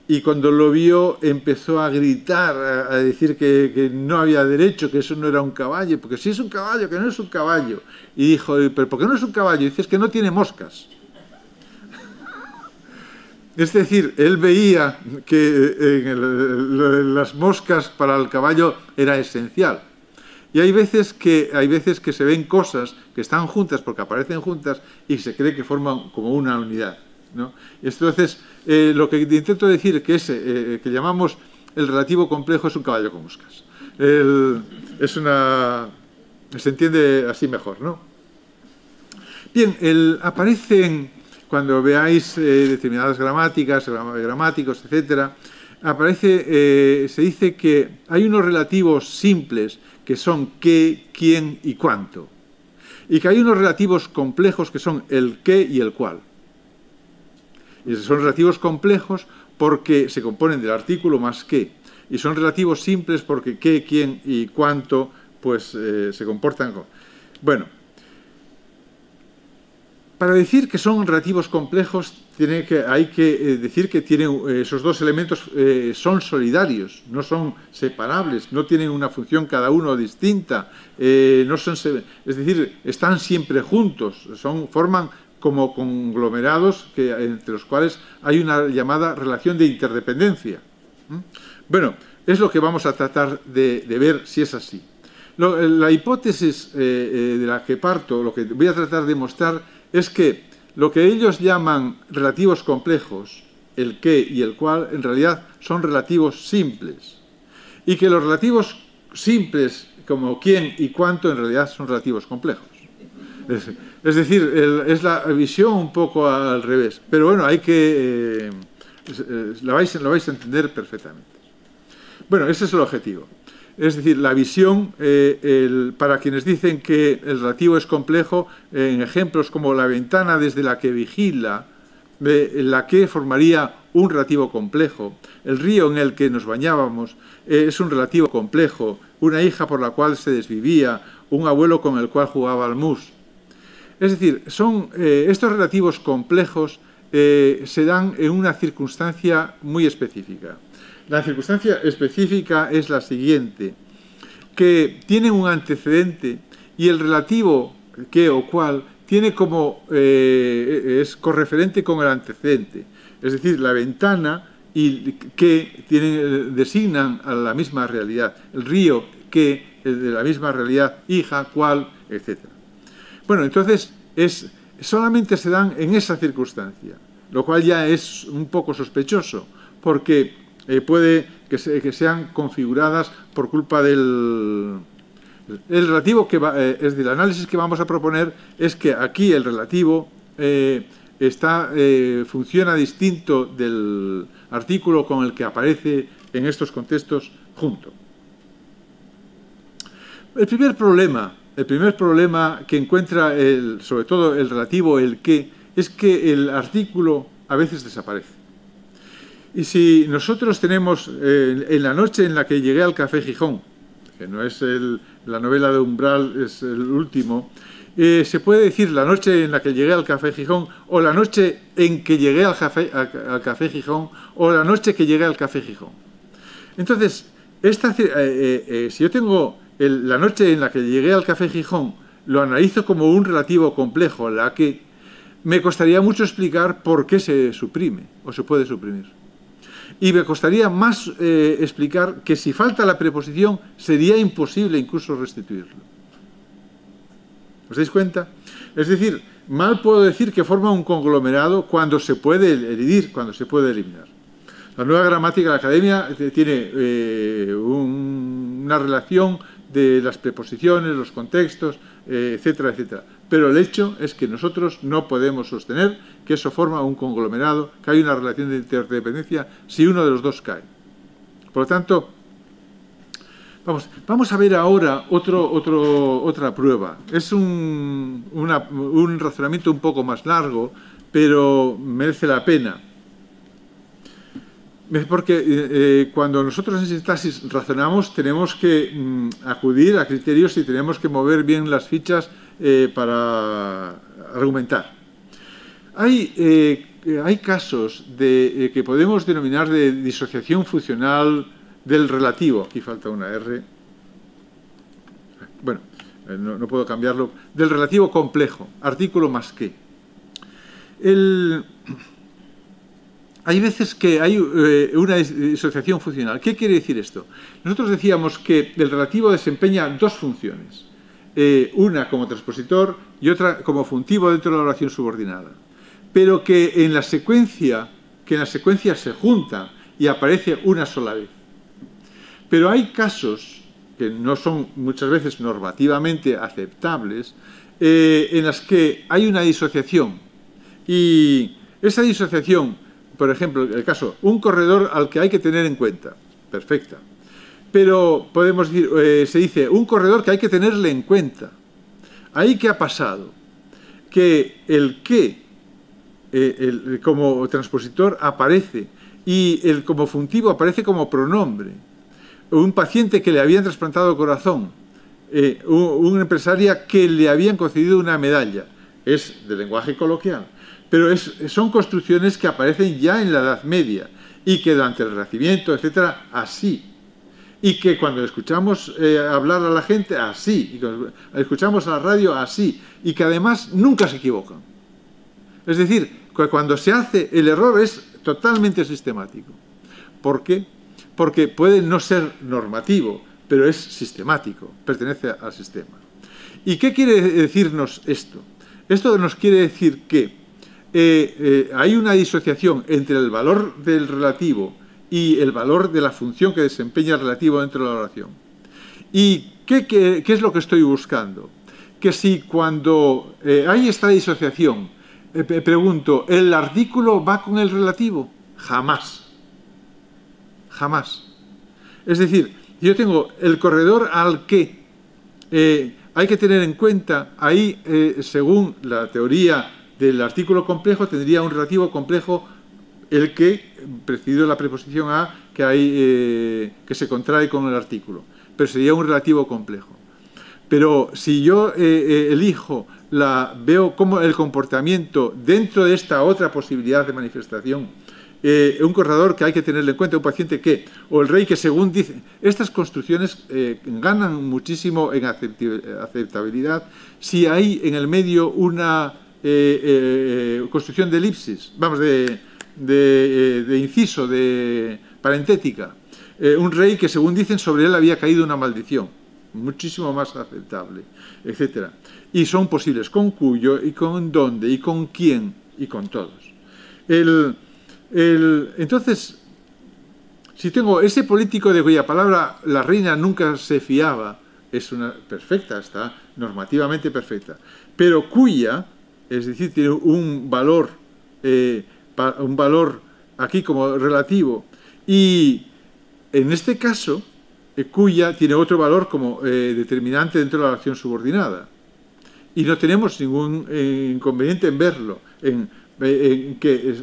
Y cuando lo vio empezó a gritar, a decir que no había derecho, que eso no era un caballo, porque si es un caballo, que no es un caballo. Y dijo, ¿pero por qué no es un caballo? Y dice, es que no tiene moscas. Es decir, él veía que las moscas para el caballo era esencial. Y hay veces que se ven cosas que están juntas porque aparecen juntas y se cree que forman como una unidad, ¿no? Entonces, lo que intento decir es que que llamamos el relativo complejo es un caballo con moscas. Se entiende así mejor, ¿no? Bien, aparecen cuando veáis determinadas gramáticas, gramáticos, etcétera, aparece, se dice que hay unos relativos simples que son qué, quién y cuánto, y que hay unos relativos complejos que son el qué y el cuál. Y son relativos complejos porque se componen del artículo más qué, y son relativos simples porque qué, quién y cuánto pues se comportan con... Bueno, para decir que son relativos complejos hay que decir que tienen, esos dos elementos son solidarios, no son separables, no tienen una función cada uno distinta, no son, es decir, están siempre juntos, forman como conglomerados entre los cuales hay una llamada relación de interdependencia. Bueno, es lo que vamos a tratar de ver si es así. La hipótesis de la que parto, lo que voy a tratar de mostrar es que lo que ellos llaman relativos complejos, el qué y el cuál, en realidad son relativos simples. Y que los relativos simples, como quién y cuánto, en realidad son relativos complejos. Es decir, es la visión un poco al revés. Pero bueno, hay que... lo vais a entender perfectamente. Bueno, ese es el objetivo. Es decir, la visión, para quienes dicen que el relativo es complejo, en ejemplos como la ventana desde la que vigila, la que formaría un relativo complejo, el río en el que nos bañábamos es un relativo complejo, una hija por la cual se desvivía, un abuelo con el cual jugaba al mus. Es decir, estos relativos complejos se dan en una circunstancia muy específica. La circunstancia específica es la siguiente, que tienen un antecedente y el relativo qué o cuál tiene como, es correferente con el antecedente. Es decir, la ventana y que designan a la misma realidad. El río que de la misma realidad, hija, cuál, etc. Bueno, entonces solamente se dan en esa circunstancia, lo cual ya es un poco sospechoso, porque puede que sean configuradas por culpa del relativo es decir, el análisis que vamos a proponer es que aquí el relativo funciona distinto del artículo con el que aparece en estos contextos junto. El primer problema que encuentra sobre todo el relativo, el qué, es que el artículo a veces desaparece. Y si nosotros tenemos en la noche en la que llegué al Café Gijón, que no es la novela de Umbral, es el último, se puede decir la noche en la que llegué al Café Gijón, o la noche en que llegué al Café Gijón, o la noche que llegué al Café Gijón. Entonces, si yo tengo la noche en la que llegué al Café Gijón, lo analizo como un relativo complejo, la que me costaría mucho explicar por qué se suprime o se puede suprimir. Y me costaría más explicar que si falta la preposición sería imposible incluso restituirlo. ¿Os dais cuenta? Es decir, mal puedo decir que forma un conglomerado cuando se puede elidir, cuando se puede eliminar. La nueva gramática de la Academia tiene una relación de las preposiciones, los contextos, etcétera, etcétera. Pero el hecho es que nosotros no podemos sostener que eso forma un conglomerado, que hay una relación de interdependencia si uno de los dos cae. Por lo tanto, vamos a ver ahora otra prueba. Es un razonamiento un poco más largo, pero merece la pena. Porque cuando nosotros en sintaxis razonamos tenemos que acudir a criterios y tenemos que mover bien las fichas para argumentar. Hay casos que podemos denominar de disociación funcional del relativo. Aquí falta una R. Bueno, no puedo cambiarlo. Del relativo complejo, artículo más que. Hay veces que hay una disociación funcional. ¿Qué quiere decir esto? Nosotros decíamos que el relativo desempeña dos funciones. Una como transpositor y otra como funtivo dentro de la oración subordinada. Pero que en la secuencia se juntan y aparece una sola vez. Pero hay casos que no son muchas veces normativamente aceptables en las que hay una disociación Y esa disociación, por ejemplo, el caso, un corredor al que hay que tener en cuenta, perfecta. Pero podemos decir, se dice, un corredor que hay que tenerle en cuenta. ¿Ahí qué ha pasado? Que el que como transpositor aparece y el como funtivo aparece como pronombre. Un paciente que le habían trasplantado corazón, una empresaria que le habían concedido una medalla. Es de lenguaje coloquial, pero son construcciones que aparecen ya en la Edad Media y que durante el Renacimiento, etcétera, así. Y que cuando escuchamos hablar a la gente, así. Y cuando escuchamos a la radio, así. Y que además nunca se equivocan. Es decir, que cuando se hace, el error es totalmente sistemático. ¿Por qué? Porque puede no ser normativo, pero es sistemático, pertenece al sistema. ¿Y qué quiere decirnos esto? Esto nos quiere decir que hay una disociación entre el valor del relativo y el valor de la función que desempeña el relativo dentro de la oración. ¿Y qué es lo que estoy buscando? Que si cuando hay esta disociación, pregunto, ¿el artículo va con el relativo? Jamás. Jamás. Es decir, yo tengo el corredor al que hay que tener en cuenta, ahí, según la teoría del artículo complejo, tendría un relativo complejo el que, precedido la preposición a, que se contrae con el artículo. Pero sería un relativo complejo. Pero si yo elijo, veo como el comportamiento dentro de esta otra posibilidad de manifestación, un corredor que hay que tenerle en cuenta, un paciente que, o el rey que según dice, estas construcciones ganan muchísimo en aceptabilidad si hay en el medio una construcción de elipsis, vamos, de inciso, de parentética. Un rey que según dicen sobre él había caído una maldición, muchísimo más aceptable, etc. Y son posibles con cuyo, y con dónde, y con quién, y con todos. Entonces, si tengo ese político de cuya palabra la reina nunca se fiaba, es una perfecta, está normativamente perfecta, pero cuya, es decir, tiene un valor aquí como relativo, y en este caso, cuya tiene otro valor como determinante dentro de la acción subordinada. Y no tenemos ningún inconveniente en verlo, en que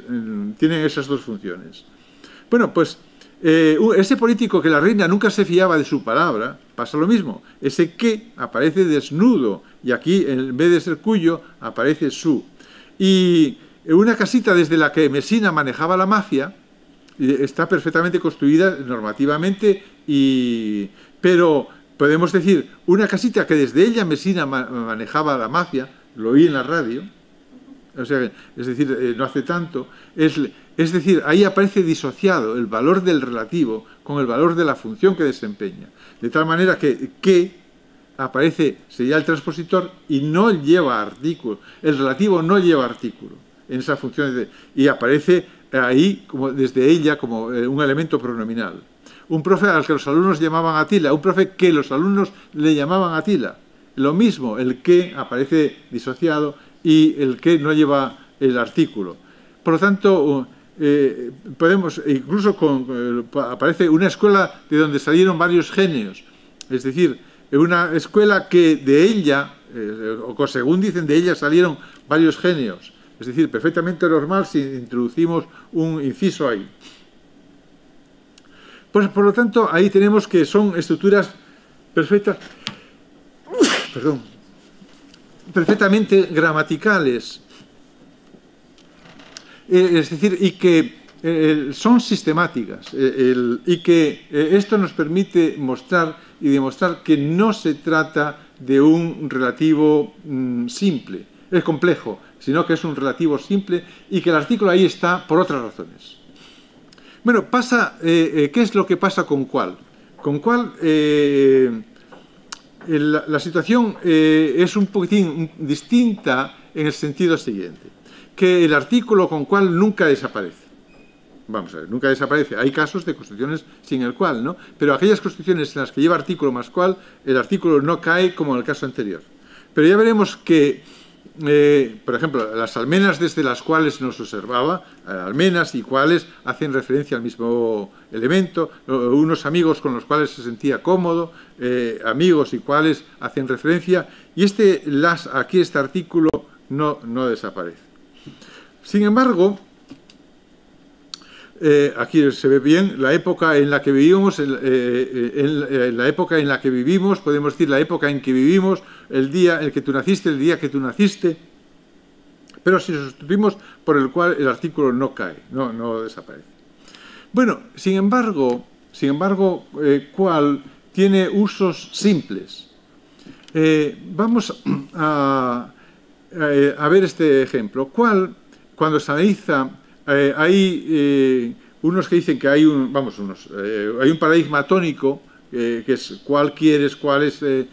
tienen esas dos funciones. Bueno, pues ese político que la reina nunca se fiaba de su palabra, pasa lo mismo. Ese que aparece desnudo, y aquí en vez de ser cuyo, aparece su. Y una casita desde la que Messina manejaba la mafia está perfectamente construida normativamente, pero podemos decir, una casita que desde ella Messina manejaba la mafia, lo oí en la radio, o sea, es decir, no hace tanto, es decir, ahí aparece disociado el valor del relativo con el valor de la función que desempeña. De tal manera que aparece, sería el transpositor y no lleva artículo. El relativo no lleva artículo en esa función y aparece ahí como desde ella como un elemento pronominal. Un profe al que los alumnos llamaban Atila, un profe que los alumnos le llamaban Atila. Lo mismo, el que aparece disociado y el que no lleva el artículo. Por lo tanto, podemos, incluso aparece una escuela de donde salieron varios genios, es decir, una escuela que de ella, o según dicen de ella salieron varios genios, es decir, perfectamente normal si introducimos un inciso ahí. Pues, por lo tanto, ahí tenemos que son estructuras perfectas, perfectamente gramaticales, es decir, y que son sistemáticas, y que esto nos permite mostrar y demostrar que no se trata de un relativo simple, es complejo, sino que es un relativo simple y que el artículo ahí está por otras razones. Bueno, ¿qué es lo que pasa con cuál? Con cuál la situación es un poquitín distinta en el sentido siguiente, que el artículo con cuál nunca desaparece. Vamos a ver, nunca desaparece. Hay casos de construcciones sin el cual, ¿no? Pero aquellas construcciones en las que lleva artículo más cuál, el artículo no cae como en el caso anterior. Pero ya veremos que por ejemplo, las almenas desde las cuales nos observaba, almenas y cuales hacen referencia al mismo elemento, unos amigos con los cuales se sentía cómodo, amigos y cuales hacen referencia, y aquí este artículo no desaparece. Sin embargo, aquí se ve bien la época en la que vivimos, la época en la que vivimos, podemos decir la época en que vivimos, el día en que tú naciste, el día que tú naciste, pero si lo sustituimos por el cual el artículo no cae, no desaparece. Bueno, sin embargo, cual tiene usos simples. Vamos a ver este ejemplo. Cual, cuando se analiza, hay unos que dicen que hay un paradigma tónico, que es cuál quieres, cuál es que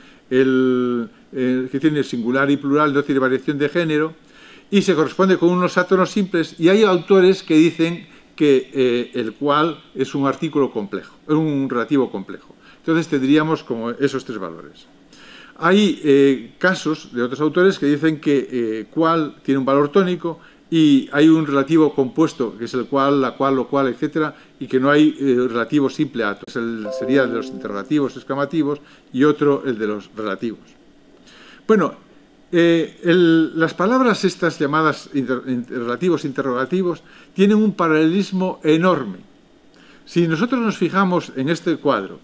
tiene singular y plural, no tiene variación de género, y se corresponde con unos átonos simples, y hay autores que dicen que el cual es un artículo complejo, un relativo complejo. Entonces tendríamos como esos tres valores. Hay casos de otros autores que dicen que cual tiene un valor tónico y hay un relativo compuesto, que es el cual, la cual, lo cual, etc., y que no hay relativo simple a. Sería el de los interrogativos exclamativos y otro el de los relativos. Bueno, las palabras estas llamadas relativos interrogativos tienen un paralelismo enorme. Si nosotros nos fijamos en este cuadro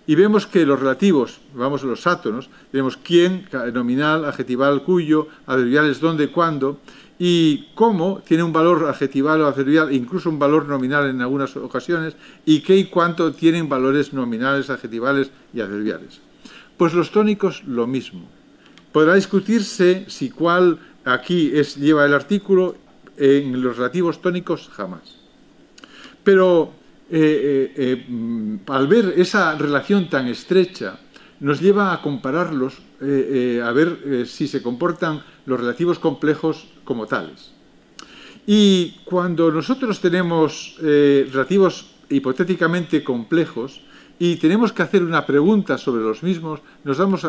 y vemos que los relativos, vamos a los átonos, tenemos quién, nominal, adjetival, cuyo, adverbiales, dónde, cuándo, y cómo tiene un valor adjetival o adverbial, incluso un valor nominal en algunas ocasiones, y qué y cuánto tienen valores nominales, adjetivales y adverbiales. Pues los tónicos lo mismo. Podrá discutirse si cuál aquí lleva el artículo, en los relativos tónicos jamás. Pero al ver esa relación tan estrecha, nos lleva a compararlos, a ver si se comportan los relativos complejos como tales. Y cuando nosotros tenemos relativos hipotéticamente complejos y tenemos que hacer una pregunta sobre los mismos, nos damos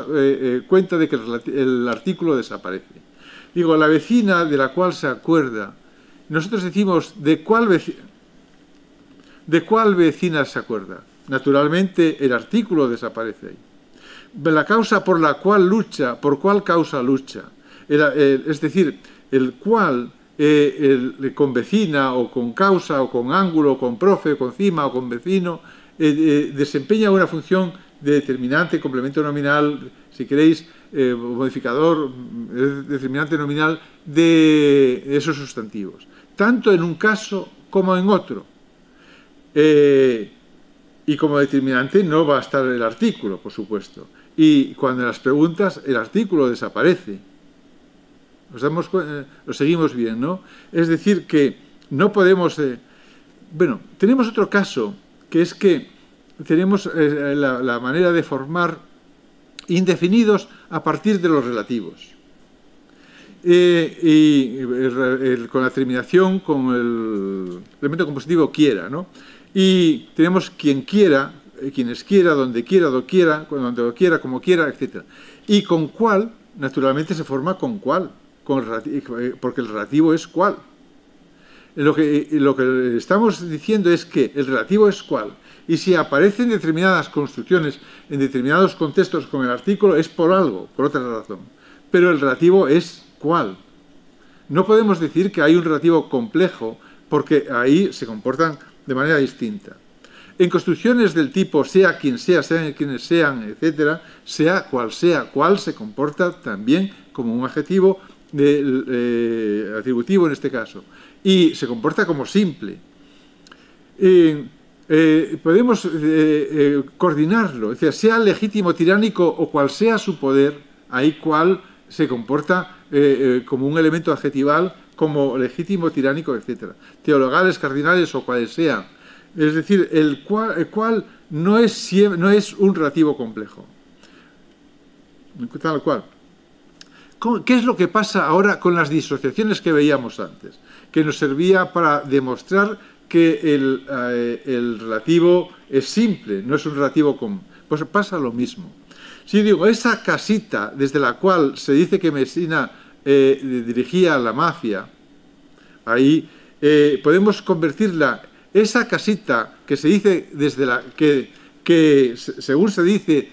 cuenta de que el artículo desaparece. Digo, la vecina de la cual se acuerda, nosotros decimos, ¿de cuál vecina se acuerda? Naturalmente, el artículo desaparece ahí. La causa por la cual lucha, ¿por cuál causa lucha? Es decir, el cual con vecina o con causa o con ángulo o con profe o con cima o con vecino desempeña una función de determinante, complemento nominal, si queréis, modificador, determinante nominal de esos sustantivos, tanto en un caso como en otro. Y como determinante no va a estar el artículo, por supuesto. Y cuando en las preguntas el artículo desaparece. Lo seguimos bien, ¿no? Es decir, que no podemos... Bueno, tenemos otro caso, que es que tenemos la manera de formar indefinidos a partir de los relativos. Con la terminación, con el elemento compositivo quiera, ¿no? Y tenemos quien quiera, quienes quiera, donde quiera, cuando quiera, como quiera, etc. Y con cual, naturalmente, se forma con cual, porque el relativo es cual. Lo que estamos diciendo es que el relativo es cual. Y si aparecen determinadas construcciones en determinados contextos con el artículo, es por algo, por otra razón. Pero el relativo es cual. No podemos decir que hay un relativo complejo, porque ahí se comportan de manera distinta. En construcciones del tipo sea quien sea, sean quienes sean, etc., sea, cual se comporta también como un adjetivo atributivo en este caso, y se comporta como simple. Podemos coordinarlo, es decir, sea legítimo, tiránico o cual sea su poder, ahí cual se comporta como un elemento adjetival, como legítimo, tiránico, etc. Teologales, cardinales o cuales sean. Es decir, el cual no es un relativo complejo. Tal cual. ¿Qué es lo que pasa ahora con las disociaciones que veíamos antes? Que nos servía para demostrar que el relativo es simple, no es un relativo común. Pues pasa lo mismo. Si digo, esa casita desde la cual se dice que Mesina dirigía a la mafia, ahí podemos convertirla, esa casita que se dice desde la que según se dice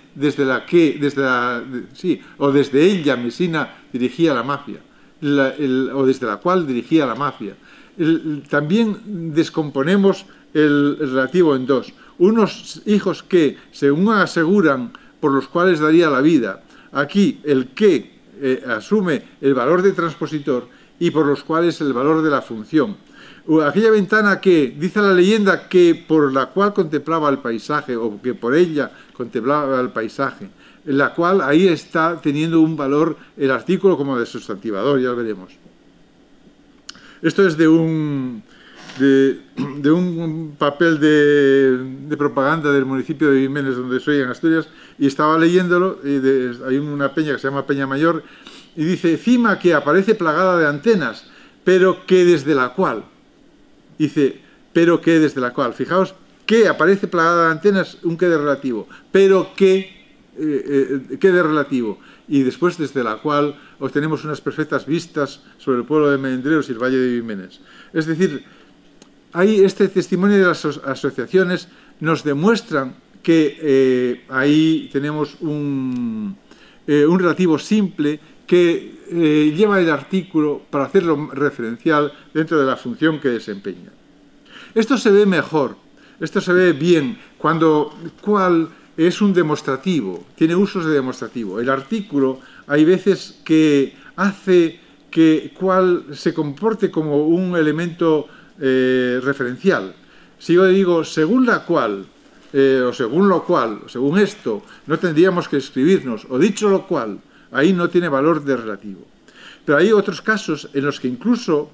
o desde ella Messina dirigía a la mafia, o desde la cual dirigía a la mafia. También descomponemos el relativo en dos. Unos hijos que, según aseguran, por los cuales daría la vida. Aquí el que asume el valor de transpositor y por los cuales el valor de la función. Aquella ventana que dice la leyenda que por la cual contemplaba el paisaje o que por ella contemplaba el paisaje, en la cual ahí está teniendo un valor el artículo como de sustantivador, ya lo veremos. Esto es de un papel de propaganda del municipio de Jiménez, donde soy, en Asturias, y estaba leyéndolo, y hay una peña que se llama Peña Mayor, y dice, cima que aparece plagada de antenas, pero que desde la cual, dice, pero que desde la cual, fijaos, que aparece plagada de antenas, un que de relativo, pero que de relativo, y después desde la cual obtenemos unas perfectas vistas sobre el pueblo de Mendreros y el Valle de Jiménez. Es decir, ahí este testimonio de las asociaciones nos demuestran que ahí tenemos un relativo simple que lleva el artículo para hacerlo referencial dentro de la función que desempeña. Esto se ve mejor, esto se ve bien cuando cual es un demostrativo, tiene usos de demostrativo. El artículo hay veces que hace que cual se comporte como un elemento referencial. Si yo digo según la cual, o según lo cual, o según esto, no tendríamos que escribirnos, o dicho lo cual, ahí no tiene valor de relativo. Pero hay otros casos en los que incluso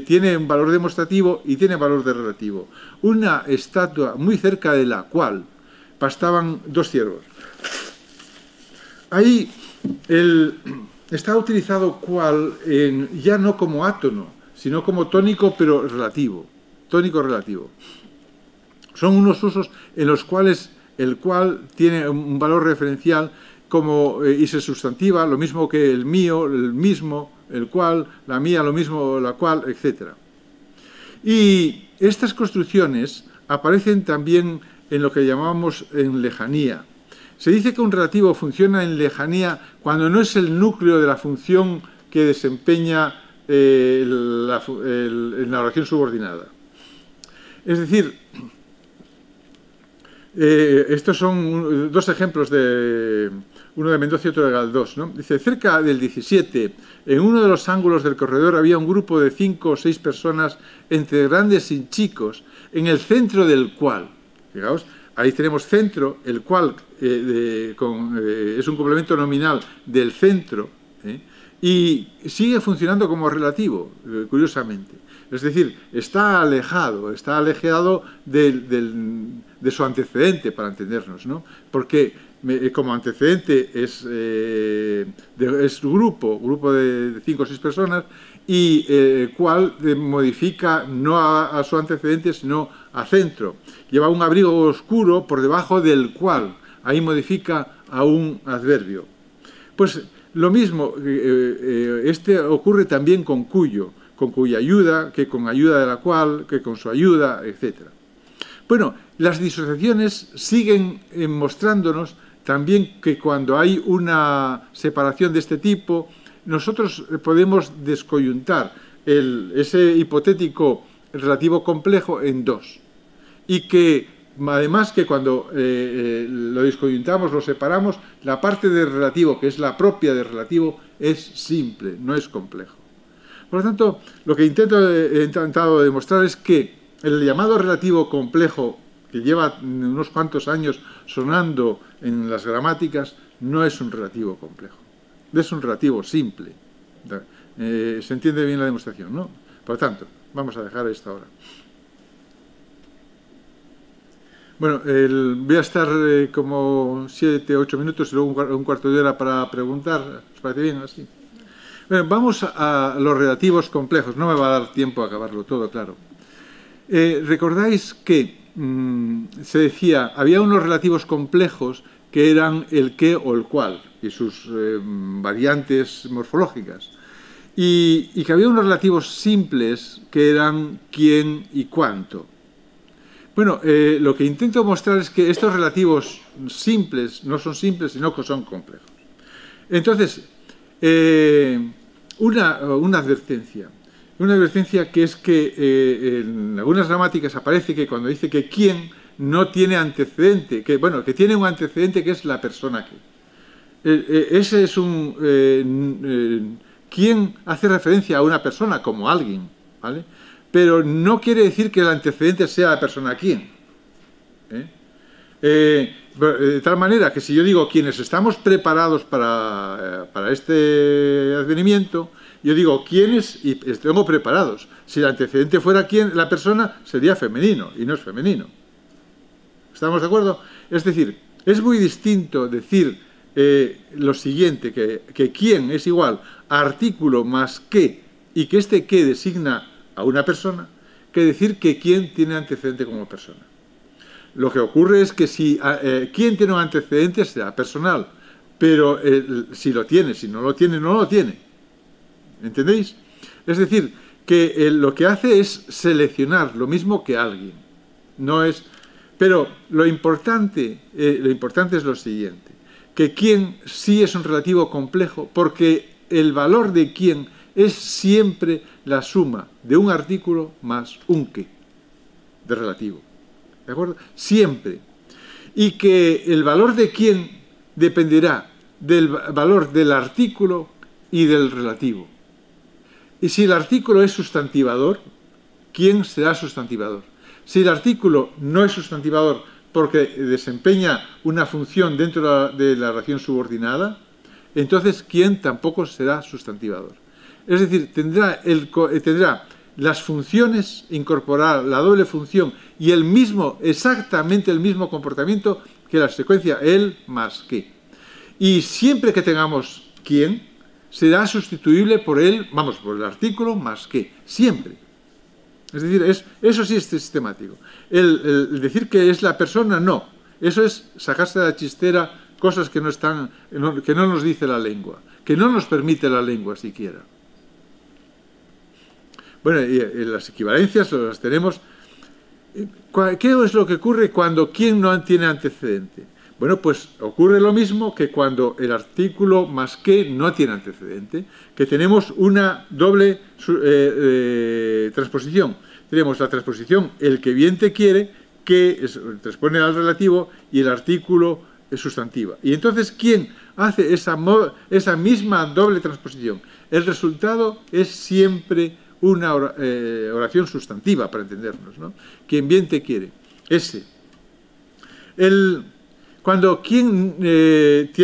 tiene un valor demostrativo y tiene valor de relativo. Una estatua muy cerca de la cual pastaban dos ciervos. Ahí está utilizado cual ya no como átono, sino como tónico, pero relativo. Tónico relativo. Son unos usos en los cuales el cual tiene un valor referencial como, y se sustantiva, lo mismo que el mío, el mismo, el cual, la mía, lo mismo, la cual, etc. Y estas construcciones aparecen también en lo que llamamos en lejanía. Se dice que un relativo funciona en lejanía cuando no es el núcleo de la función que desempeña en la oración subordinada. Es decir, estos son dos ejemplos, uno de Mendoza y otro de Galdós, ¿no? Dice, cerca del 17, en uno de los ángulos del corredor había un grupo de 5 o 6 personas, entre grandes y chicos, en el centro del cual, fijaos, ahí tenemos centro, el cual es un complemento nominal del centro, y sigue funcionando como relativo, curiosamente. Es decir, está alejado de su antecedente, para entendernos, ¿no? Porque como antecedente es grupo de 5 o 6 personas, y cual modifica no a su antecedente, sino a centro. Lleva un abrigo oscuro por debajo del cual, ahí modifica a un adverbio. Pues lo mismo, ocurre también con cuya ayuda, que con ayuda de la cual, que con su ayuda, etc. Bueno, las disociaciones siguen mostrándonos también que cuando hay una separación de este tipo, nosotros podemos descoyuntar ese hipotético relativo complejo en dos. Y que, además, que cuando lo descoyuntamos, lo separamos, la parte del relativo, que es la propia del relativo, es simple, no es complejo. Por lo tanto, lo que he intentado demostrar es que el llamado relativo complejo, que lleva unos cuantos años sonando en las gramáticas, no es un relativo complejo, es un relativo simple. Se entiende bien la demostración, ¿no? Por lo tanto, vamos a dejar esto ahora. Bueno, voy a estar como 7 o 8 minutos y luego un cuarto de hora para preguntar. ¿Os parece bien así? Bueno, vamos a los relativos complejos. No me va a dar tiempo a acabarlo todo, claro. ¿Recordáis que se decía, había unos relativos complejos que eran el qué o el cual y sus variantes morfológicas? y que había unos relativos simples que eran quién y cuánto. Bueno, lo que intento mostrar es que estos relativos simples no son simples, sino que son complejos. Entonces, una advertencia. Una advertencia que es que en algunas gramáticas aparece que cuando dice que quién no tiene antecedente, que tiene un antecedente que es la persona que. Ese es quién hace referencia a una persona como alguien, ¿vale? Pero no quiere decir que el antecedente sea la persona quién. De tal manera que si yo digo quienes estamos preparados para este advenimiento, yo digo quiénes y estamos preparados. Si el antecedente fuera quién, la persona sería femenino y no es femenino. ¿Estamos de acuerdo? Es decir, es muy distinto decir lo siguiente, que quién es igual a artículo más qué y que este qué designa a una persona, que decir que quién tiene antecedente como persona. Lo que ocurre es que si quién tiene un antecedente será personal, pero si lo tiene, si no lo tiene, no lo tiene. ¿Entendéis? Es decir, que lo que hace es seleccionar lo mismo que alguien. No es... Pero lo importante es lo siguiente, que quién sí es un relativo complejo, porque el valor de quién es siempre la suma de un artículo más un qué, de relativo. ¿De acuerdo? Siempre. Y que el valor de quién dependerá del valor del artículo y del relativo. Y si el artículo es sustantivador, ¿quién será sustantivador? Si el artículo no es sustantivador porque desempeña una función dentro de la relación subordinada, entonces ¿quién tampoco será sustantivador? Es decir, tendrá las funciones, incorporar la doble función y exactamente el mismo comportamiento que la secuencia el más qué. Y siempre que tengamos quién, será sustituible por el artículo más qué, siempre. Es decir, eso sí es sistemático. El decir que es la persona, no. Eso es sacarse de la chistera cosas que no nos dice la lengua, que no nos permite la lengua siquiera. Bueno, y las equivalencias las tenemos. ¿Qué es lo que ocurre cuando quién no tiene antecedente? Bueno, pues ocurre lo mismo que cuando el artículo más que no tiene antecedente, que tenemos una doble transposición. Tenemos la transposición el que bien te quiere, que transpone al relativo, y el artículo es sustantiva. Y entonces, ¿quién hace esa misma doble transposición? El resultado es siempre una oración sustantiva, para entendernos, ¿no? Quien bien te quiere. Ese. Cuando tiene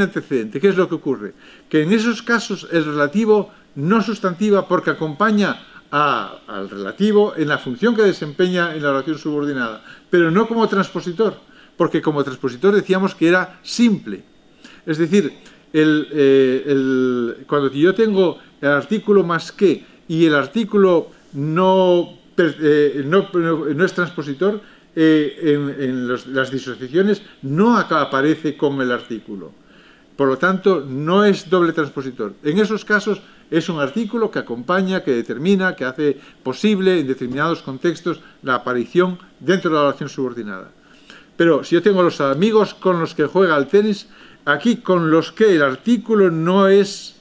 antecedente, ¿qué es lo que ocurre? Que en esos casos el relativo no sustantiva porque acompaña al relativo en la función que desempeña en la oración subordinada, pero no como transpositor, porque como transpositor decíamos que era simple. Es decir, cuando yo tengo el artículo más que y el artículo no es transpositor, en las disociaciones no aparece con el artículo. Por lo tanto, no es doble transpositor. En esos casos es un artículo que acompaña, que determina, que hace posible en determinados contextos la aparición dentro de la oración subordinada. Pero si yo tengo los amigos con los que juega al tenis, aquí con los que el artículo no es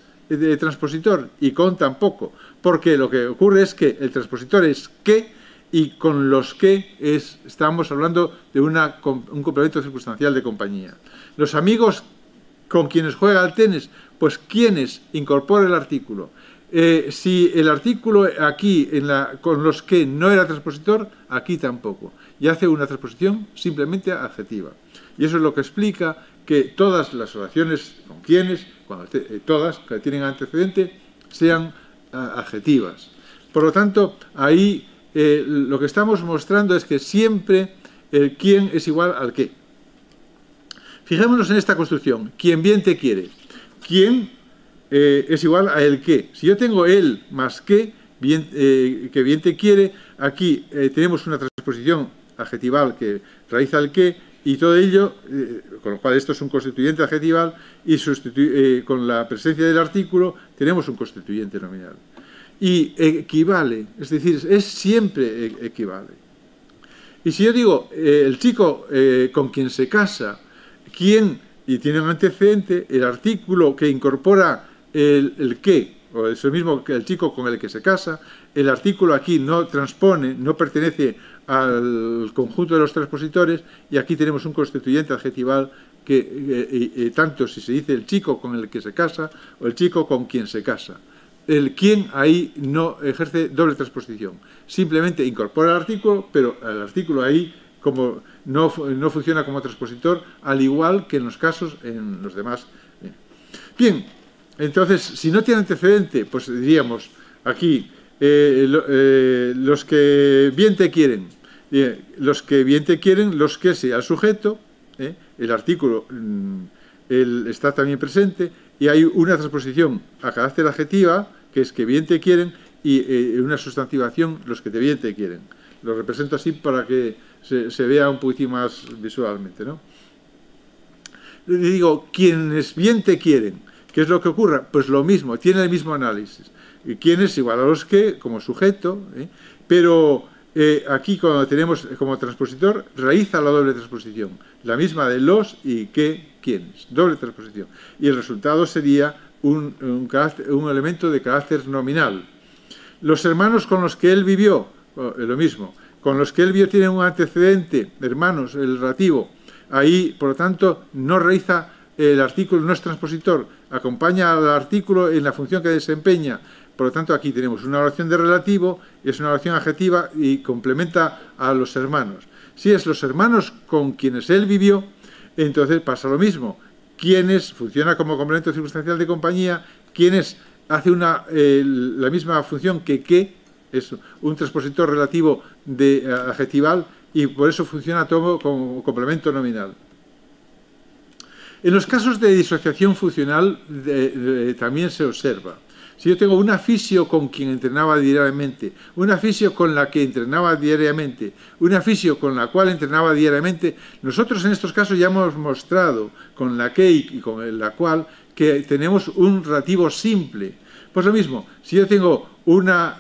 transpositor y con tampoco, porque lo que ocurre es que el transpositor es que y con los que estamos hablando de un complemento circunstancial de compañía. Los amigos con quienes juega al tenis, pues quienes incorpora el artículo. Si el artículo aquí con los que no era transpositor, aquí tampoco. Y hace una transposición simplemente adjetiva. Y eso es lo que explica que todas las oraciones con quienes, todas que tienen antecedente, sean adjetivas. Por lo tanto, ahí lo que estamos mostrando es que siempre el quién es igual al qué. Fijémonos en esta construcción. Quien bien te quiere. Quién es igual a el qué. Si yo tengo el más que bien te quiere, aquí tenemos una transposición adjetival que realiza el qué Y todo ello, con lo cual esto es un constituyente adjetival y con la presencia del artículo tenemos un constituyente nominal. Y equivale, es decir, es siempre equivale. Y si yo digo, el chico con quien se casa, ¿quién? Y tiene un antecedente, el artículo que incorpora el qué, o es el mismo que el chico con el que se casa, el artículo aquí no transpone, no pertenece al conjunto de los transpositores, y aquí tenemos un constituyente adjetival que tanto si se dice el chico con el que se casa o el chico con quien se casa. El quién ahí no ejerce doble transposición, simplemente incorpora el artículo, pero el artículo ahí como no funciona como transpositor, al igual que en los casos en los demás. Bien, entonces, si no tiene antecedente, pues diríamos aquí, los que bien te quieren, los que bien te quieren, los que sea el sujeto, el artículo está también presente, y hay una transposición a carácter adjetiva, que es que bien te quieren, y una sustantivación, los que bien te quieren. Lo represento así para que se vea un poquitín más visualmente, ¿no? Le digo, quienes bien te quieren, ¿qué es lo que ocurra? Pues lo mismo, tiene el mismo análisis. Y quién es igual a los que, como sujeto, pero aquí cuando tenemos como transpositor, realiza la doble transposición, la misma de los y que, quiénes, doble transposición. Y el resultado sería un elemento de carácter nominal. Los hermanos con los que él vivió, lo mismo, con los que él vivió tienen un antecedente, hermanos, el relativo, ahí, por lo tanto, no realiza el artículo, no es transpositor, acompaña al artículo en la función que desempeña. Por lo tanto, aquí tenemos una oración de relativo, es una oración adjetiva y complementa a los hermanos. Si es los hermanos con quienes él vivió, entonces pasa lo mismo. Quienes funciona como complemento circunstancial de compañía, quienes hace la misma función que es un transpositor relativo de adjetival, y por eso funciona todo como complemento nominal. En los casos de disociación funcional también se observa. Si yo tengo una fisio con quien entrenaba diariamente, una fisio con la que entrenaba diariamente, una fisio con la cual entrenaba diariamente, nosotros en estos casos ya hemos mostrado con la que y con la cual que tenemos un relativo simple. Pues lo mismo, si yo tengo una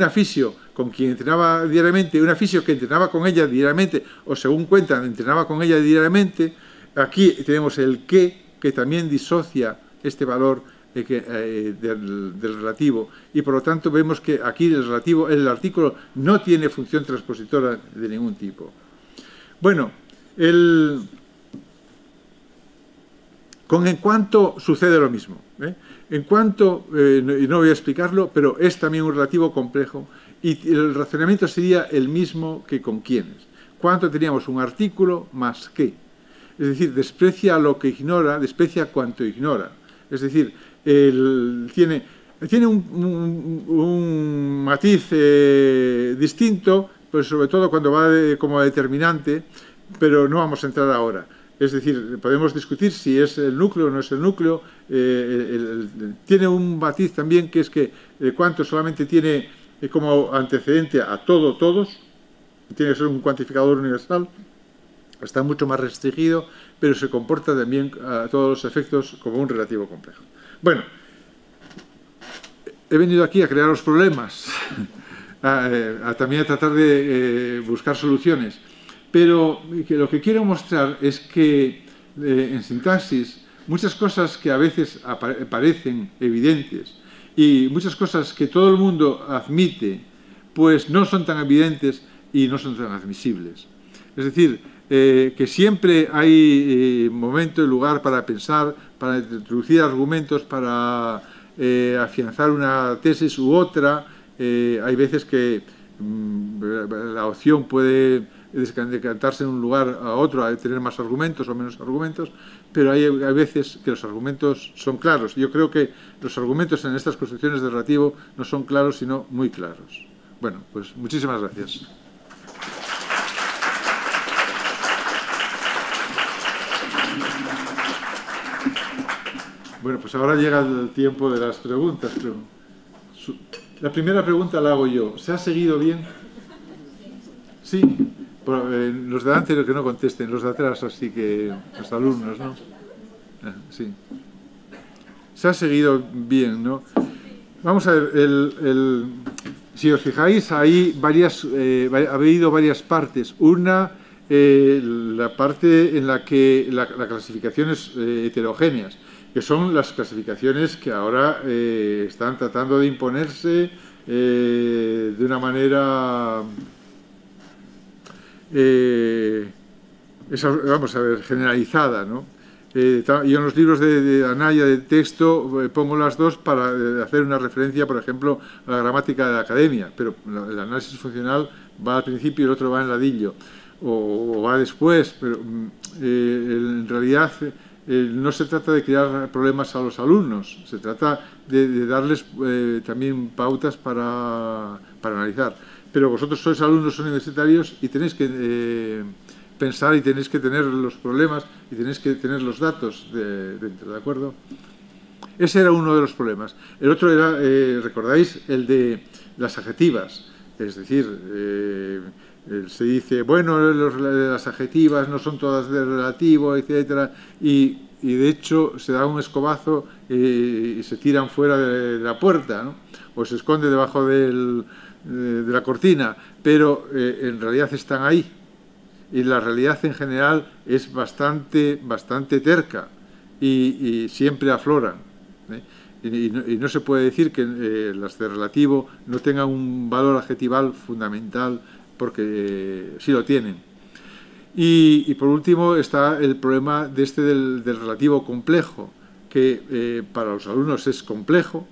fisio con quien entrenaba diariamente, una fisio que entrenaba con ella diariamente, o según cuentan, entrenaba con ella diariamente, aquí tenemos el que también disocia este valor del relativo, y por lo tanto vemos que aquí el artículo no tiene función transpositora de ningún tipo. Bueno, en cuanto sucede lo mismo. En cuanto, y no voy a explicarlo, pero es también un relativo complejo, y el razonamiento sería el mismo que con quiénes. Cuánto teníamos un artículo más que. Es decir, desprecia lo que ignora, desprecia cuanto ignora. Es decir, tiene un matiz distinto, pues sobre todo cuando va como determinante, pero no vamos a entrar ahora. Es decir, podemos discutir si es el núcleo o no es el núcleo. Tiene un matiz también, que es que cuánto solamente tiene como antecedente a todos, tiene que ser un cuantificador universal, está mucho más restringido, pero se comporta también a todos los efectos como un relativo complejo. Bueno, he venido aquí a crear los problemas, también a tratar de buscar soluciones, pero lo que quiero mostrar es que en sintaxis muchas cosas que a veces parecen evidentes y muchas cosas que todo el mundo admite, pues no son tan evidentes y no son tan admisibles. Es decir, que siempre hay momento y lugar para pensar, para introducir argumentos, para afianzar una tesis u otra. Hay veces que la opción puede decantarse de un lugar a otro, a tener más argumentos o menos argumentos, pero hay veces que los argumentos son claros. Yo creo que los argumentos en estas construcciones de relativo no son claros, sino muy claros. Bueno, pues muchísimas gracias. Bueno, pues ahora llega el tiempo de las preguntas. Pero la primera pregunta la hago yo. ¿Se ha seguido bien? Sí. Los de delante que no contesten, los de atrás, así que los alumnos, ¿no? Sí. Se ha seguido bien, ¿no? Vamos a ver, si os fijáis, hay ha habido varias partes. Una, la parte en la que la clasificación es heterogéneas, que son las clasificaciones que ahora están tratando de imponerse de una manera, vamos a ver, generalizada, ¿no? Yo en los libros de Anaya de texto pongo las dos para hacer una referencia, por ejemplo, a la gramática de la academia, pero el análisis funcional va al principio y el otro va en ladillo, o va después, pero en realidad no se trata de crear problemas a los alumnos, se trata de darles también pautas para analizar. Pero vosotros sois alumnos universitarios y tenéis que pensar y tenéis que tener los problemas y tenéis que tener los datos dentro, ¿de acuerdo? Ese era uno de los problemas. El otro era, ¿recordáis? El de las adjetivas. Es decir, se dice, bueno, las adjetivas no son todas de relativo, etcétera, y de hecho se da un escobazo y se tiran fuera de la puerta, ¿no? O se esconde debajo de la cortina, pero en realidad están ahí. Y la realidad en general es bastante terca y siempre afloran, ¿eh? Y no se puede decir que las de relativo no tengan un valor adjetival fundamental, porque sí lo tienen. Y por último está el problema del relativo complejo, que para los alumnos es complejo,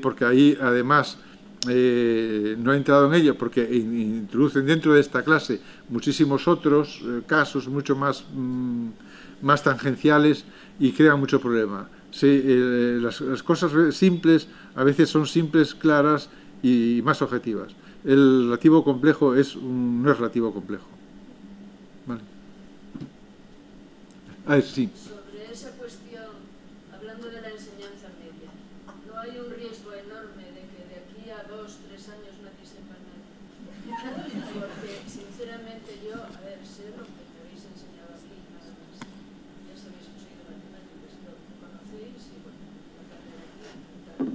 porque ahí además no he entrado en ello porque introducen dentro de esta clase muchísimos otros casos mucho más tangenciales y crean mucho problema. Sí, las cosas simples a veces son simples, claras y más objetivas. El relativo complejo no es relativo complejo. Vale. A ver, sí. Sobre esa cuestión, hablando de la enseñanza media, ¿no hay un riesgo enorme de que de aquí a 2 o 3 años nadie sepa nada? Porque, sinceramente, yo, a ver, sé lo que me habéis enseñado aquí, nada más. Ya sabéis que soy de matemáticas, lo conocéis y, bueno, la carrera aquí y tal.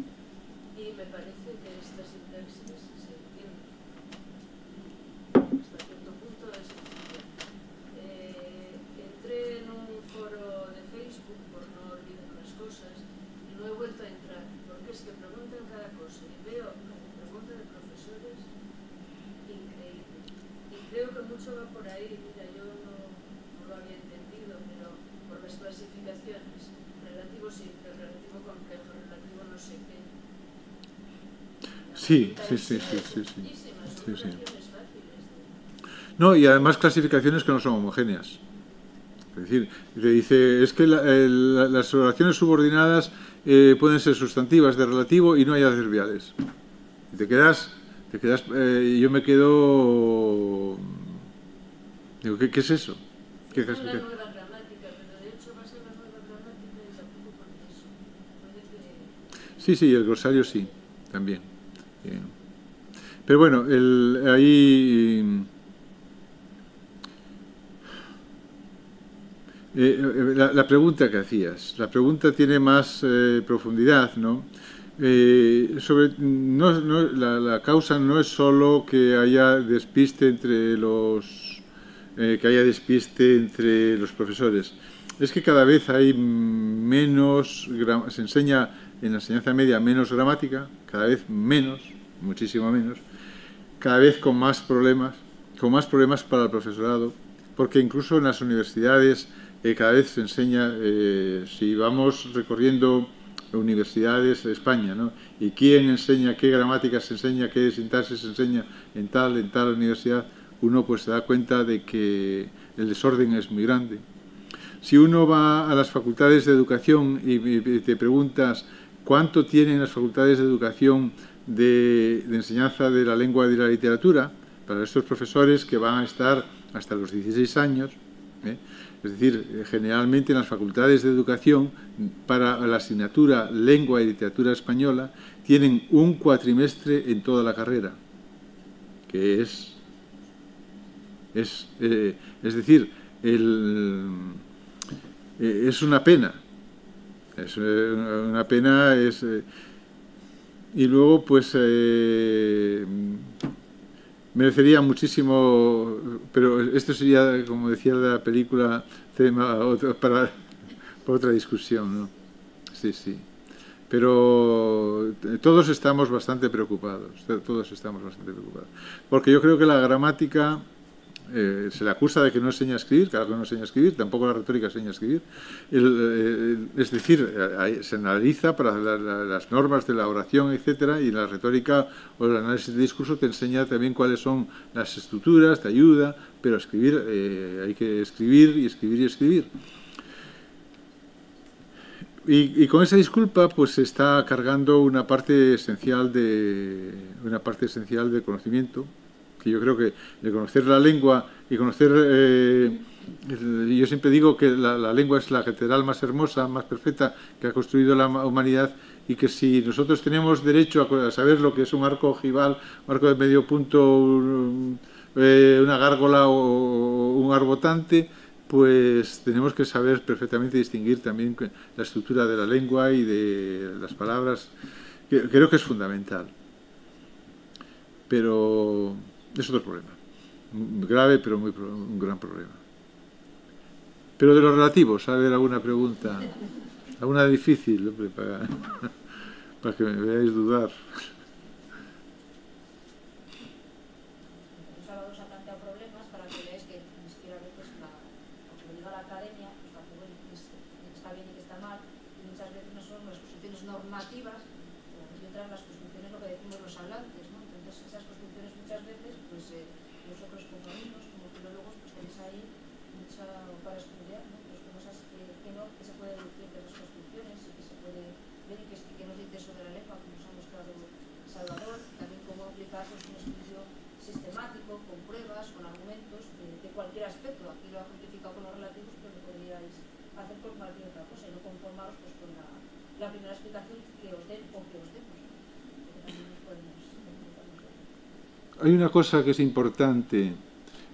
Y me parece que esta sintaxis se entiende. Hasta cierto punto es sencilla. Entré en un foro de Facebook, por no olvidar las cosas, y no he vuelto a entrar, porque es que preguntan cada cosa, y veo la pregunta de profesores increíble. Y creo que mucho va por ahí, mira, yo no lo había entendido, pero por las clasificaciones, relativo simple, relativo complejo, relativo no sé qué. Sí. No, y además clasificaciones que no son homogéneas. Es decir, te dice, es que las oraciones subordinadas pueden ser sustantivas de relativo y no hay adverbiales. Y te quedas, yo me quedo, digo, ¿qué es eso? ¿Qué nueva gramática, pero de hecho va a ser la nueva gramática y tampoco por eso. Puede que... Sí, el glosario sí, también. Pero bueno, ahí... la pregunta que hacías, la pregunta tiene más profundidad, ¿no? La causa no es solo que haya despiste entre los profesores, es que cada vez hay menos, se enseña en la enseñanza media menos gramática, cada vez menos, muchísimo menos, cada vez con más problemas para el profesorado, porque incluso en las universidades cada vez se enseña, si vamos recorriendo universidades de España, ¿no? Y quién enseña, qué gramática se enseña, qué sintaxis se enseña en tal universidad, uno pues se da cuenta de que el desorden es muy grande. Si uno va a las facultades de educación y te preguntas cuánto tienen las facultades de educación de enseñanza de la lengua y de la literatura, para estos profesores que van a estar hasta los 16 años, es decir, generalmente en las facultades de educación para la asignatura Lengua y Literatura Española tienen un cuatrimestre en toda la carrera, que es Es decir, es una pena. Es una pena. Y luego, pues, merecería muchísimo, pero esto sería, como decía de la película, tema para otra discusión, ¿no? Sí, sí. Pero todos estamos bastante preocupados, porque yo creo que la gramática se le acusa de que no enseña a escribir, claro que no enseña a escribir, tampoco la retórica enseña a escribir. Es decir, se analiza para las normas de la oración, etcétera, y la retórica o el análisis de discurso te enseña también cuáles son las estructuras, te ayuda, pero escribir, hay que escribir y escribir y escribir. Y con esa disculpa, pues se está cargando una parte esencial del conocimiento, que yo creo que de conocer la lengua y conocer... yo siempre digo que la lengua es la catedral más hermosa, más perfecta que ha construido la humanidad, y que si nosotros tenemos derecho a saber lo que es un arco ojival, un arco de medio punto, una gárgola o un arbotante, pues tenemos que saber perfectamente distinguir también la estructura de la lengua y de las palabras. Creo que es fundamental. Pero es otro problema. Grave, pero un gran problema. Pero de los relativos, ¿a ver alguna pregunta? ¿Alguna difícil? Para que me veáis dudar. Normativas y otras las construcciones, lo que decimos los hablantes, ¿no? Entonces esas construcciones muchas veces, pues nosotros como alumnos, como filólogos, pues tenéis ahí mucho para estudiar, ¿no? Pues cosas que se puede deducir de las construcciones y que se puede ver y que nos dice eso de la lengua, como nos ha mostrado Salvador, también cómo aplicar pues, un estudio sistemático, con pruebas, con argumentos de cualquier aspecto. Aquí lo ha simplificado con los relativos, pero lo podríais hacer con cualquier otra cosa y no conformaros pues con la primera explicación que os den o que os demos, porque también nos podemos. Hay una cosa que es importante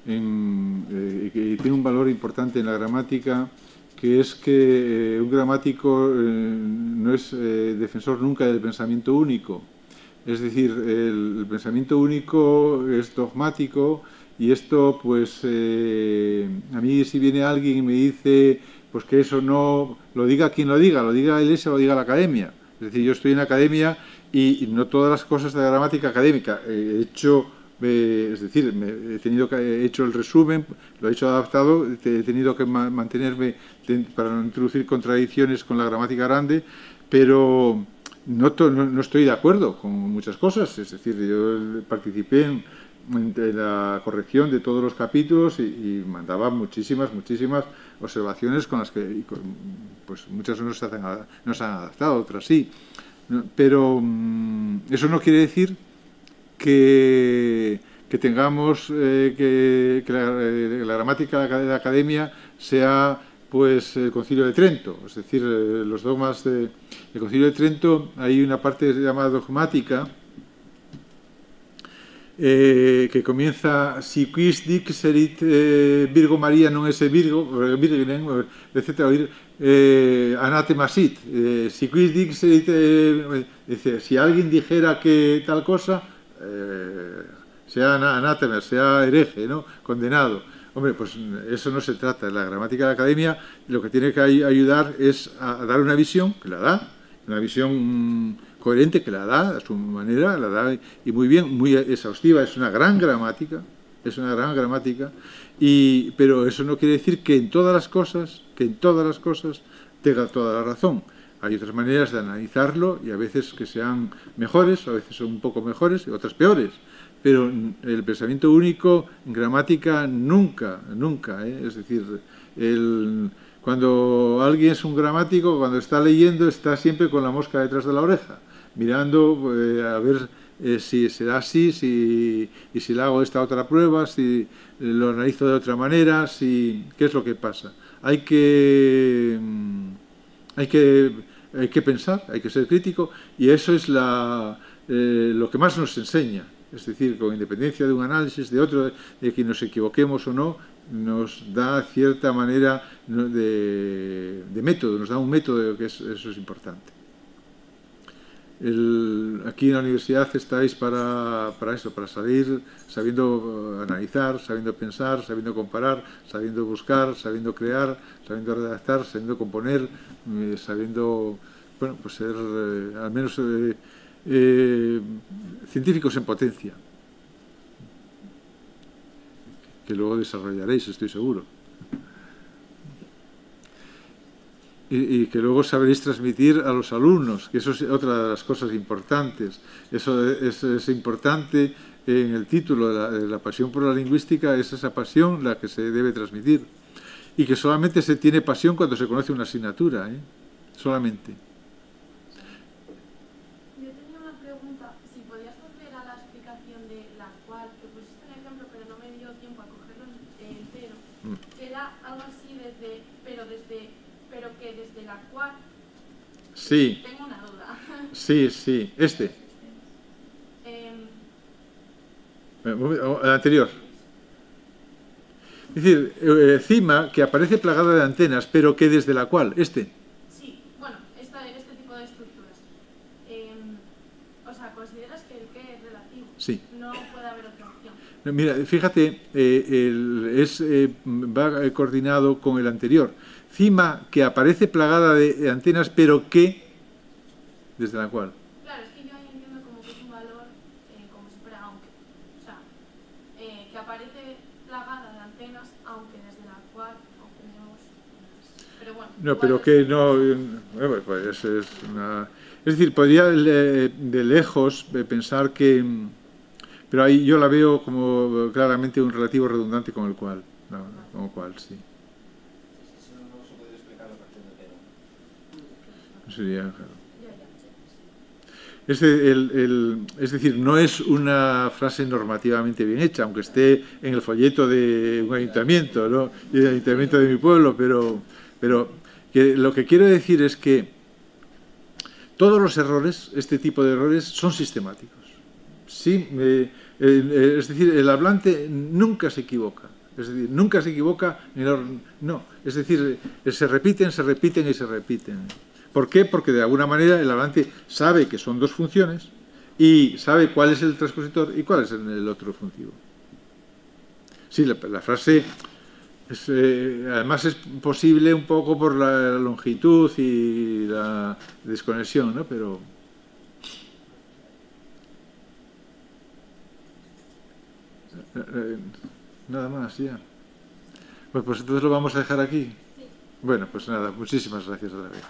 que tiene un valor importante en la gramática, que es que un gramático no es defensor nunca del pensamiento único. Es decir, el pensamiento único es dogmático, y esto, pues, a mí si viene alguien y me dice pues que eso no lo diga quien lo diga la Iglesia o lo diga la academia. Es decir, yo estoy en la academia y no todas las cosas de la gramática académica he hecho, es decir, he hecho el resumen, lo he hecho adaptado, he tenido que mantenerme para no introducir contradicciones con la gramática grande, pero no estoy de acuerdo con muchas cosas. Es decir, yo participé en la corrección de todos los capítulos y mandaba muchísimas observaciones con las que pues muchas no se han adaptado, otras sí. Pero eso no quiere decir que tengamos que la gramática de la academia sea pues el Concilio de Trento. Es decir, los dogmas del Concilio de Trento, hay una parte llamada dogmática, que comienza si quis dixerit Virgo María non esse Virgo, Virgen, etc. Anátema sit. Si quis dixerit, dice, si alguien dijera que tal cosa, sea anátema, sea hereje, ¿no? Condenado. Hombre, pues eso no se trata. La gramática de la academia lo que tiene que ayudar es a dar una visión, que la da, una visión coherente, que la da a su manera, la da y muy bien, muy exhaustiva. Es una gran gramática, pero eso no quiere decir que en todas las cosas tenga toda la razón. Hay otras maneras de analizarlo, y a veces que sean mejores, a veces son un poco mejores y otras peores. Pero el pensamiento único en gramática nunca, es decir, cuando alguien es un gramático, cuando está leyendo, está siempre con la mosca detrás de la oreja, mirando a ver si será así, y si le hago esta otra prueba, si lo analizo de otra manera, qué es lo que pasa. Hay que pensar, hay que ser crítico, y eso es lo que más nos enseña. Es decir, con independencia de un análisis, de otro, de que nos equivoquemos o no, nos da cierta manera de método, nos da un método, que eso es importante. Aquí en la universidad estáis para eso, para salir sabiendo analizar, sabiendo pensar, sabiendo comparar, sabiendo buscar, sabiendo crear, sabiendo redactar, sabiendo componer, sabiendo, bueno, pues ser al menos científicos en potencia, que luego desarrollaréis, estoy seguro. Y que luego sabréis transmitir a los alumnos, que eso es otra de las cosas importantes. Eso es importante en el título, la pasión por la lingüística, es esa pasión la que se debe transmitir. Y que solamente se tiene pasión cuando se conoce una asignatura, solamente. Yo tenía una pregunta, si podías volver a la explicación de la cual, que pusiste un ejemplo, pero no me dio tiempo a cogerlo entero. Era algo así pero que desde la cual... Sí. Tengo una duda. Sí, el anterior. Es decir, cima, que aparece plagada de antenas, pero que desde la cual, Sí, bueno, este tipo de estructuras. O sea, ¿consideras que el que es relativo? Sí. No puede haber otra opción. Mira, fíjate, va coordinado con el anterior. Cima, que aparece plagada de antenas, pero que desde la cual. Claro, es que yo ahí entiendo como que es un valor como si fuera aunque. O sea, que aparece plagada de antenas, aunque desde la cual, aunque no... Pero bueno... No, pero que no... Pues es una... Es decir, podría de lejos pensar que... Pero ahí yo la veo como claramente un relativo redundante con el cual. No, con el cual, sí. Eso no se puede explicar a partir de pero. Sería, claro. Es decir, no es una frase normativamente bien hecha, aunque esté en el folleto de un ayuntamiento, ¿no? Y el ayuntamiento de mi pueblo, pero que lo que quiero decir es que todos los errores, este tipo de errores, son sistemáticos. Sí, es decir, el hablante nunca se equivoca. Es decir, nunca se equivoca, no. Es decir, se repiten y se repiten. ¿Por qué? Porque de alguna manera el hablante sabe que son dos funciones y sabe cuál es el transpositor y cuál es el otro funtivo. Sí, la frase además es posible un poco por la longitud y la desconexión, ¿no? Pero nada más, ya. Pues entonces lo vamos a dejar aquí. Bueno, pues nada, muchísimas gracias otra vez,